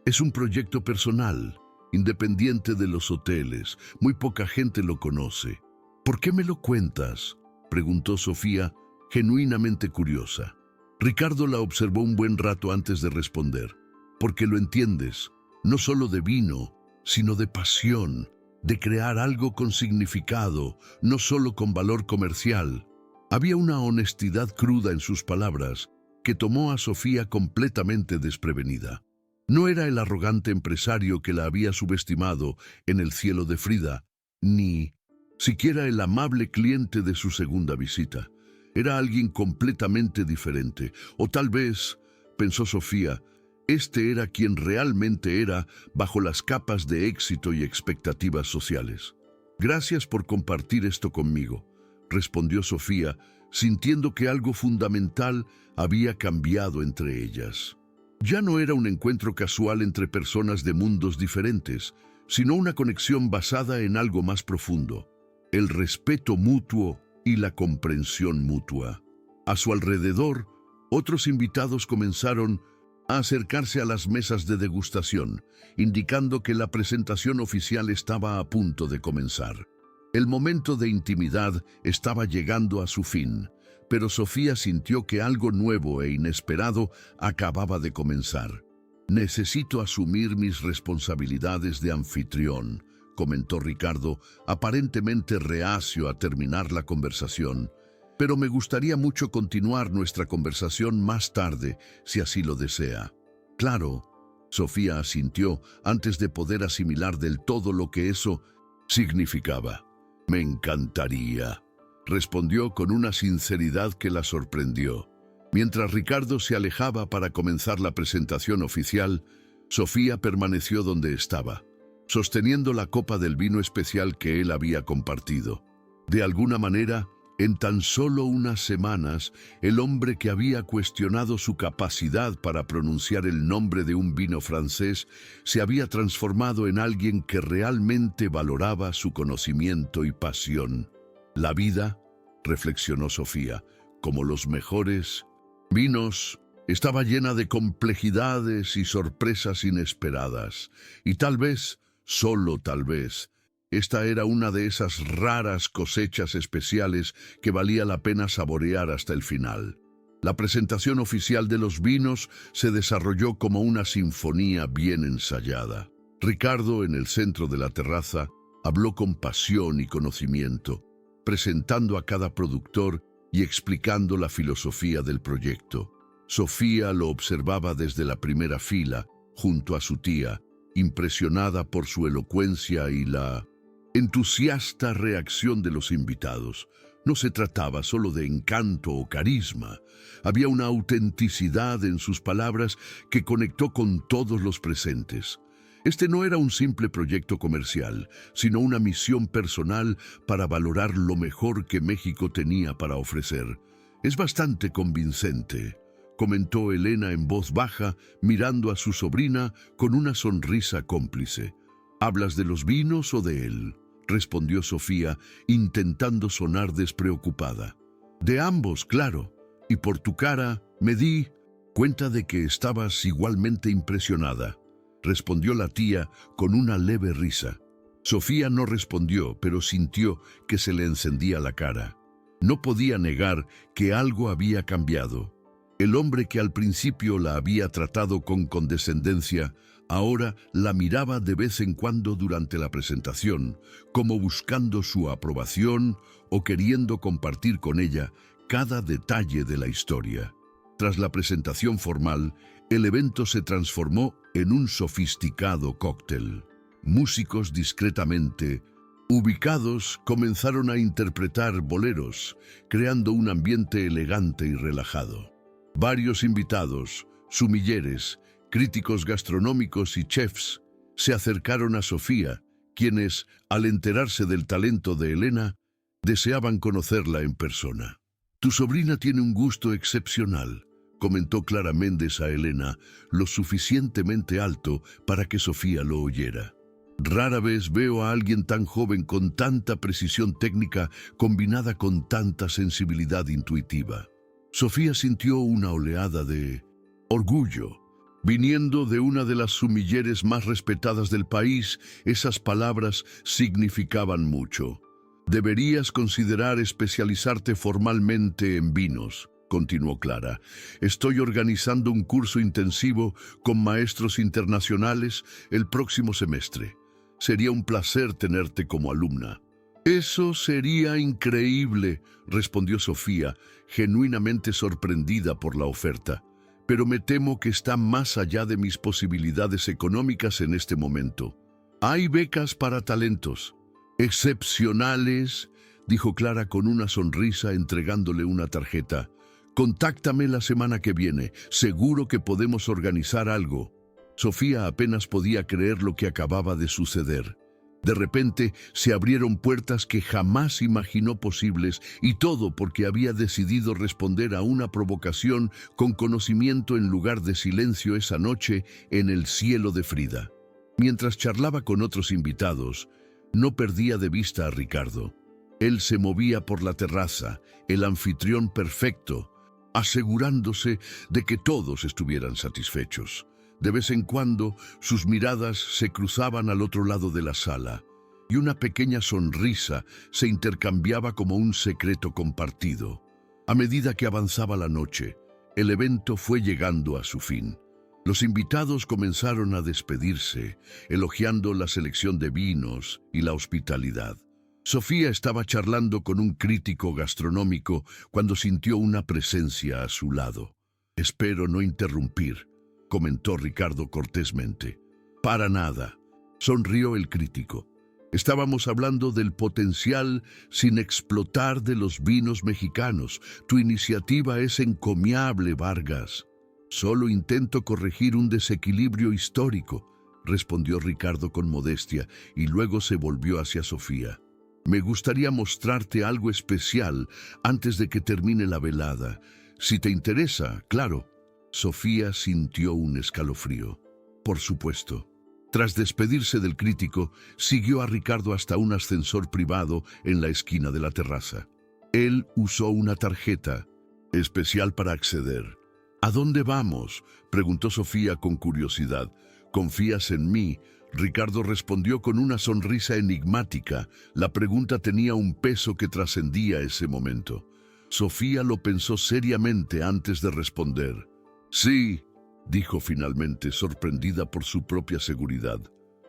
Speaker 1: Es un proyecto personal, independiente de los hoteles. Muy poca gente lo conoce. ¿Por qué me lo cuentas?, preguntó Sofía, genuinamente curiosa. Ricardo la observó un buen rato antes de responder. Porque lo entiendes, no solo de vino, sino de pasión, de crear algo con significado, no solo con valor comercial. Había una honestidad cruda en sus palabras que tomó a Sofía completamente desprevenida. No era el arrogante empresario que la había subestimado en el Cielo de Frida, ni siquiera el amable cliente de su segunda visita. Era alguien completamente diferente, o tal vez, pensó Sofía, este era quien realmente era bajo las capas de éxito y expectativas sociales. Gracias por compartir esto conmigo, respondió Sofía, sintiendo que algo fundamental había cambiado entre ellas. Ya no era un encuentro casual entre personas de mundos diferentes, sino una conexión basada en algo más profundo, el respeto mutuo y la comprensión mutua. A su alrededor, otros invitados comenzaron a acercarse a las mesas de degustación, indicando que la presentación oficial estaba a punto de comenzar. El momento de intimidad estaba llegando a su fin, pero Sofía sintió que algo nuevo e inesperado acababa de comenzar. «Necesito asumir mis responsabilidades de anfitrión», comentó Ricardo, aparentemente reacio a terminar la conversación. «Pero me gustaría mucho continuar nuestra conversación más tarde, si así lo desea». «Claro», Sofía asintió antes de poder asimilar del todo lo que eso significaba. «Me encantaría», respondió con una sinceridad que la sorprendió. Mientras Ricardo se alejaba para comenzar la presentación oficial, Sofía permaneció donde estaba, sosteniendo la copa del vino especial que él había compartido. De alguna manera, en tan solo unas semanas, el hombre que había cuestionado su capacidad para pronunciar el nombre de un vino francés se había transformado en alguien que realmente valoraba su conocimiento y pasión. La vida, reflexionó Sofía, como los mejores vinos, estaba llena de complejidades y sorpresas inesperadas, y tal vez, solo tal vez, esta era una de esas raras cosechas especiales que valía la pena saborear hasta el final. La presentación oficial de los vinos se desarrolló como una sinfonía bien ensayada. Ricardo, en el centro de la terraza, habló con pasión y conocimiento, presentando a cada productor y explicando la filosofía del proyecto. Sofía lo observaba desde la primera fila, junto a su tía, impresionada por su elocuencia y la entusiasta reacción de los invitados. No se trataba solo de encanto o carisma. Había una autenticidad en sus palabras que conectó con todos los presentes. Este no era un simple proyecto comercial, sino una misión personal para valorar lo mejor que México tenía para ofrecer. «Es bastante convincente», comentó Elena en voz baja, mirando a su sobrina con una sonrisa cómplice. «¿Hablas de los vinos o de él?», respondió Sofía, intentando sonar despreocupada. «De ambos, claro, y por tu cara me di cuenta de que estabas igualmente impresionada», respondió la tía con una leve risa. Sofía no respondió, pero sintió que se le encendía la cara. No podía negar que algo había cambiado. El hombre que al principio la había tratado con condescendencia, ahora la miraba de vez en cuando durante la presentación, como buscando su aprobación o queriendo compartir con ella cada detalle de la historia. Tras la presentación formal, el evento se transformó en un sofisticado cóctel. Músicos discretamente ubicados comenzaron a interpretar boleros, creando un ambiente elegante y relajado. Varios invitados, sumilleres, críticos gastronómicos y chefs se acercaron a Sofía, quienes, al enterarse del talento de Elena, deseaban conocerla en persona. «Tu sobrina tiene un gusto excepcional», comentó Clara Méndez a Elena, lo suficientemente alto para que Sofía lo oyera. «Rara vez veo a alguien tan joven con tanta precisión técnica combinada con tanta sensibilidad intuitiva». Sofía sintió una oleada de orgullo. Viniendo de una de las sumilleres más respetadas del país, esas palabras significaban mucho. «Deberías considerar especializarte formalmente en vinos», continuó Clara. «Estoy organizando un curso intensivo con maestros internacionales el próximo semestre. Sería un placer tenerte como alumna». «Eso sería increíble», respondió Sofía, genuinamente sorprendida por la oferta. «Pero me temo que está más allá de mis posibilidades económicas en este momento. Hay becas para talentos excepcionales», dijo Clara con una sonrisa entregándole una tarjeta. «Contáctame la semana que viene. Seguro que podemos organizar algo». Sofía apenas podía creer lo que acababa de suceder. De repente se abrieron puertas que jamás imaginó posibles, y todo porque había decidido responder a una provocación con conocimiento en lugar de silencio esa noche en el cielo de Frida. Mientras charlaba con otros invitados, no perdía de vista a Ricardo. Él se movía por la terraza, el anfitrión perfecto, asegurándose de que todos estuvieran satisfechos. De vez en cuando, sus miradas se cruzaban al otro lado de la sala, y una pequeña sonrisa se intercambiaba como un secreto compartido. A medida que avanzaba la noche, el evento fue llegando a su fin. Los invitados comenzaron a despedirse, elogiando la selección de vinos y la hospitalidad. Sofía estaba charlando con un crítico gastronómico cuando sintió una presencia a su lado. «Espero no interrumpir», comentó Ricardo cortésmente. «Para nada», sonrió el crítico. «Estábamos hablando del potencial sin explotar de los vinos mexicanos. Tu iniciativa es encomiable, Vargas». «Solo intento corregir un desequilibrio histórico», respondió Ricardo con modestia, y luego se volvió hacia Sofía. «Me gustaría mostrarte algo especial antes de que termine la velada. Si te interesa, claro». Sofía sintió un escalofrío. Por supuesto. Tras despedirse del crítico, siguió a Ricardo hasta un ascensor privado en la esquina de la terraza. Él usó una tarjeta especial para acceder. «¿A dónde vamos?», preguntó Sofía con curiosidad. «¿Confías en mí?», Ricardo respondió con una sonrisa enigmática. La pregunta tenía un peso que trascendía ese momento. Sofía lo pensó seriamente antes de responder. «Sí», dijo finalmente, sorprendida por su propia seguridad.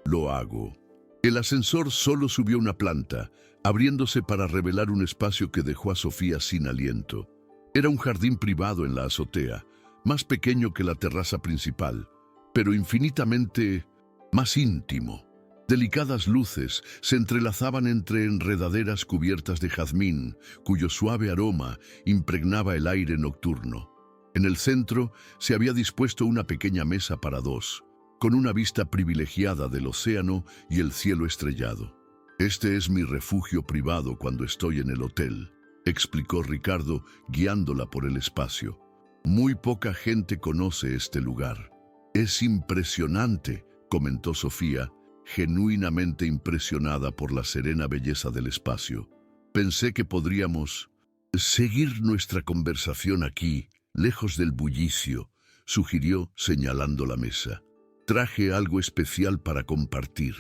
Speaker 1: «Lo hago». El ascensor solo subió una planta, abriéndose para revelar un espacio que dejó a Sofía sin aliento. Era un jardín privado en la azotea, más pequeño que la terraza principal, pero infinitamente más íntimo. Delicadas luces se entrelazaban entre enredaderas cubiertas de jazmín, cuyo suave aroma impregnaba el aire nocturno. En el centro se había dispuesto una pequeña mesa para dos, con una vista privilegiada del océano y el cielo estrellado. «Este es mi refugio privado cuando estoy en el hotel», explicó Ricardo, guiándola por el espacio. «Muy poca gente conoce este lugar». «Es impresionante», comentó Sofía, genuinamente impresionada por la serena belleza del espacio. «Pensé que podríamos seguir nuestra conversación aquí, lejos del bullicio», sugirió señalando la mesa. «Traje algo especial para compartir».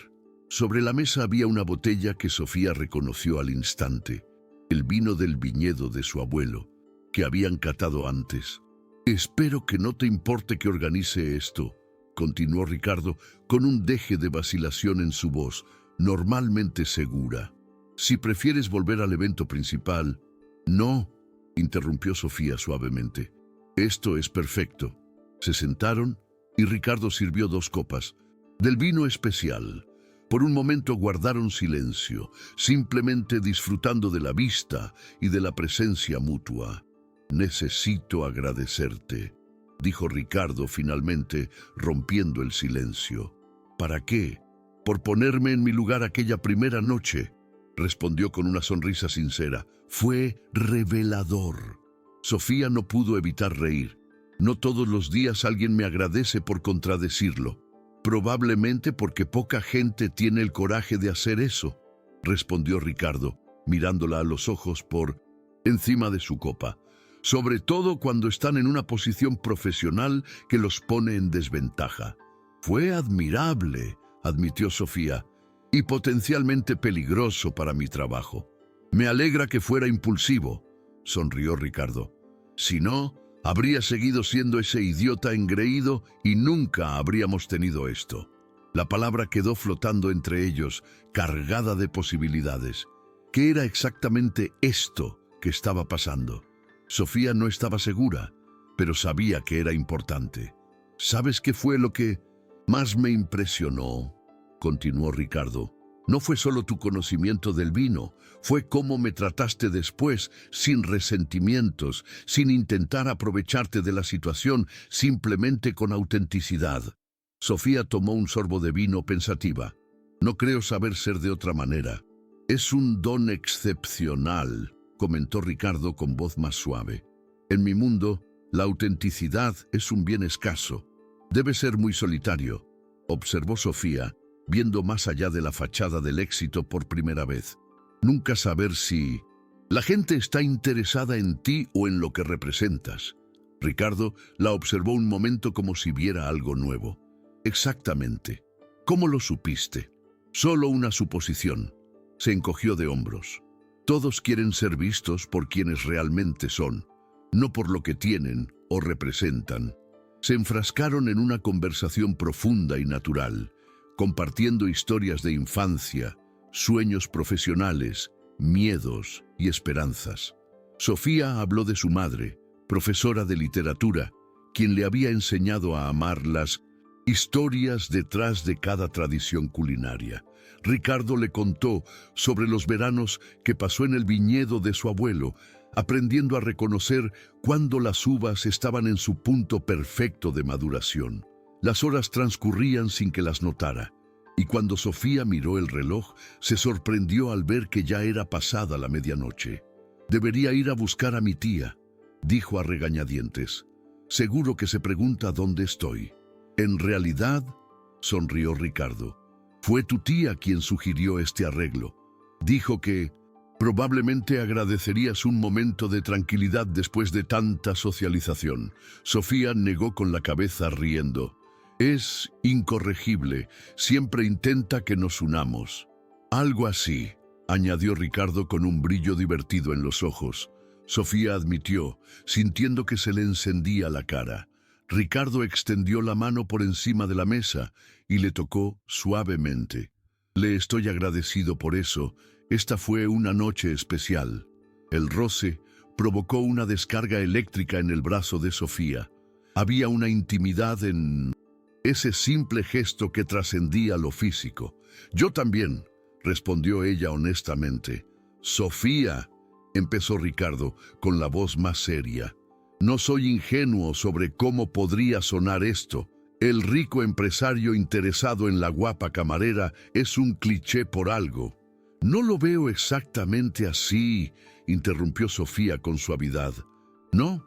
Speaker 1: Sobre la mesa había una botella que Sofía reconoció al instante, el vino del viñedo de su abuelo, que habían catado antes. «Espero que no te importe que organice esto», continuó Ricardo con un deje de vacilación en su voz, normalmente segura. «Si prefieres volver al evento principal». «No», interrumpió Sofía suavemente. «Esto es perfecto». Se sentaron y Ricardo sirvió 2 copas del vino especial. Por un momento guardaron silencio, simplemente disfrutando de la vista y de la presencia mutua. «Necesito agradecerte», dijo Ricardo finalmente, rompiendo el silencio. «¿Para qué?». «Por ponerme en mi lugar aquella primera noche», respondió con una sonrisa sincera. «Fue revelador». Sofía no pudo evitar reír. «No todos los días alguien me agradece por contradecirlo». «Probablemente porque poca gente tiene el coraje de hacer eso», respondió Ricardo, mirándola a los ojos por encima de su copa. «Sobre todo cuando están en una posición profesional que los pone en desventaja». «Fue admirable», admitió Sofía, «y potencialmente peligroso para mi trabajo». «Me alegra que fuera impulsivo», sonrió Ricardo. «Si no, habría seguido siendo ese idiota engreído y nunca habríamos tenido esto». La palabra quedó flotando entre ellos, cargada de posibilidades. ¿Qué era exactamente esto que estaba pasando? Sofía no estaba segura, pero sabía que era importante. «¿Sabes qué fue lo que más me impresionó?», continuó Ricardo. «No fue solo tu conocimiento del vino, fue cómo me trataste después, sin resentimientos, sin intentar aprovecharte de la situación, simplemente con autenticidad». Sofía tomó un sorbo de vino pensativa. No creo saber ser de otra manera. Es un don excepcional, comentó Ricardo con voz más suave. En mi mundo, la autenticidad es un bien escaso. Debe ser muy solitario, observó Sofía, viendo más allá de la fachada del éxito por primera vez. Nunca saber si la gente está interesada en ti o en lo que representas. Ricardo la observó un momento como si viera algo nuevo. Exactamente. ¿Cómo lo supiste? Solo una suposición. Se encogió de hombros. Todos quieren ser vistos por quienes realmente son, no por lo que tienen o representan. Se enfrascaron en una conversación profunda y natural, compartiendo historias de infancia, sueños profesionales, miedos y esperanzas. Sofía habló de su madre, profesora de literatura, quien le había enseñado a amar las historias detrás de cada tradición culinaria. Ricardo le contó sobre los veranos que pasó en el viñedo de su abuelo, aprendiendo a reconocer cuándo las uvas estaban en su punto perfecto de maduración. Las horas transcurrían sin que las notara, y cuando Sofía miró el reloj, se sorprendió al ver que ya era pasada la medianoche. «Debería ir a buscar a mi tía», dijo a regañadientes. «Seguro que se pregunta dónde estoy». «En realidad», sonrió Ricardo, «fue tu tía quien sugirió este arreglo. Dijo que probablemente agradecerías un momento de tranquilidad después de tanta socialización». Sofía negó con la cabeza riendo. «Es incorregible, siempre intenta que nos unamos». «Algo así», añadió Ricardo con un brillo divertido en los ojos. Sofía admitió, sintiendo que se le encendía la cara. Ricardo extendió la mano por encima de la mesa y le tocó suavemente. «Le estoy agradecido por eso. Esta fue una noche especial». El roce provocó una descarga eléctrica en el brazo de Sofía. Había una intimidad en ese simple gesto que trascendía lo físico. «Yo también», respondió ella honestamente. «Sofía», empezó Ricardo con la voz más seria. «No soy ingenuo sobre cómo podría sonar esto. El rico empresario interesado en la guapa camarera es un cliché por algo». «No lo veo exactamente así», interrumpió Sofía con suavidad. «No,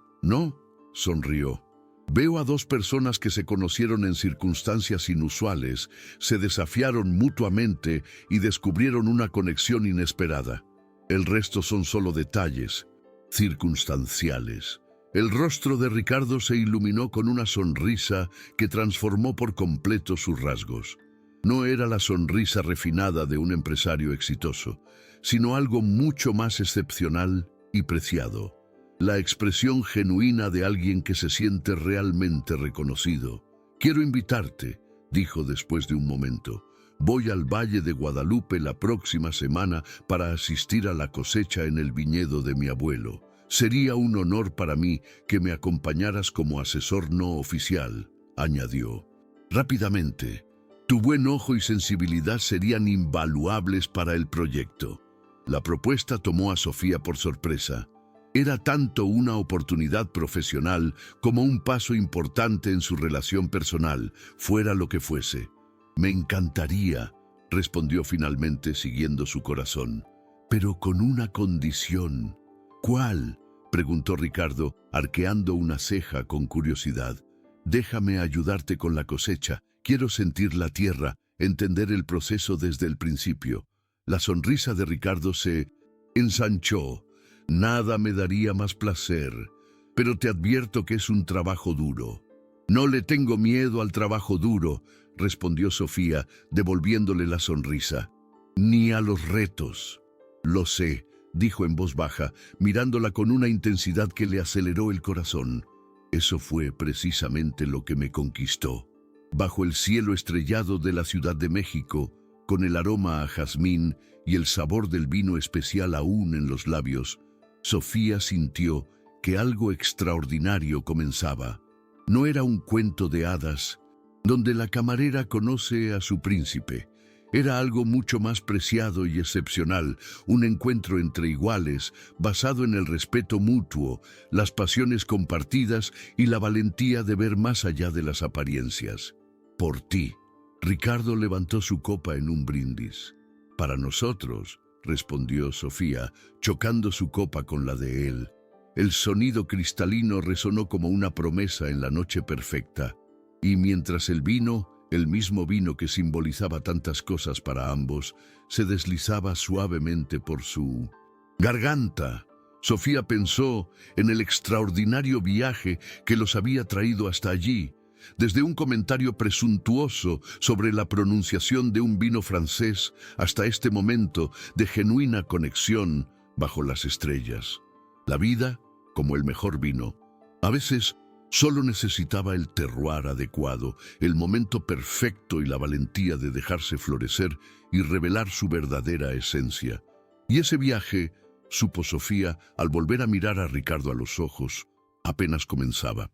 Speaker 1: sonrió. «Veo a dos personas que se conocieron en circunstancias inusuales, se desafiaron mutuamente y descubrieron una conexión inesperada. El resto son solo detalles, circunstanciales». El rostro de Ricardo se iluminó con una sonrisa que transformó por completo sus rasgos. No era la sonrisa refinada de un empresario exitoso, sino algo mucho más excepcional y preciado. La expresión genuina de alguien que se siente realmente reconocido. «Quiero invitarte», dijo después de un momento. «Voy al Valle de Guadalupe la próxima semana para asistir a la cosecha en el viñedo de mi abuelo. Sería un honor para mí que me acompañaras como asesor no oficial», añadió. Rápidamente, «Tu buen ojo y sensibilidad serían invaluables para el proyecto». La propuesta tomó a Sofía por sorpresa. Era tanto una oportunidad profesional como un paso importante en su relación personal, fuera lo que fuese. «Me encantaría», respondió finalmente siguiendo su corazón, «pero con una condición». «¿Cuál?», preguntó Ricardo, arqueando una ceja con curiosidad. «Déjame ayudarte con la cosecha. Quiero sentir la tierra, entender el proceso desde el principio». La sonrisa de Ricardo se ensanchó. «Nada me daría más placer, pero te advierto que es un trabajo duro». «No le tengo miedo al trabajo duro», respondió Sofía, devolviéndole la sonrisa. «Ni a los retos». «Lo sé», dijo en voz baja, mirándola con una intensidad que le aceleró el corazón. «Eso fue precisamente lo que me conquistó». Bajo el cielo estrellado de la Ciudad de México, con el aroma a jazmín y el sabor del vino especial aún en los labios, Sofía sintió que algo extraordinario comenzaba. No era un cuento de hadas, donde la camarera conoce a su príncipe. Era algo mucho más preciado y excepcional, un encuentro entre iguales, basado en el respeto mutuo, las pasiones compartidas y la valentía de ver más allá de las apariencias. «Por ti», Ricardo levantó su copa en un brindis. Para nosotros, respondió Sofía, chocando su copa con la de él. El sonido cristalino resonó como una promesa en la noche perfecta, y mientras el vino, el mismo vino que simbolizaba tantas cosas para ambos, se deslizaba suavemente por su garganta, Sofía pensó en el extraordinario viaje que los había traído hasta allí, desde un comentario presuntuoso sobre la pronunciación de un vino francés hasta este momento de genuina conexión bajo las estrellas. La vida, como el mejor vino, a veces solo necesitaba el terroir adecuado, el momento perfecto y la valentía de dejarse florecer y revelar su verdadera esencia. Y ese viaje, supo Sofía al volver a mirar a Ricardo a los ojos, apenas comenzaba.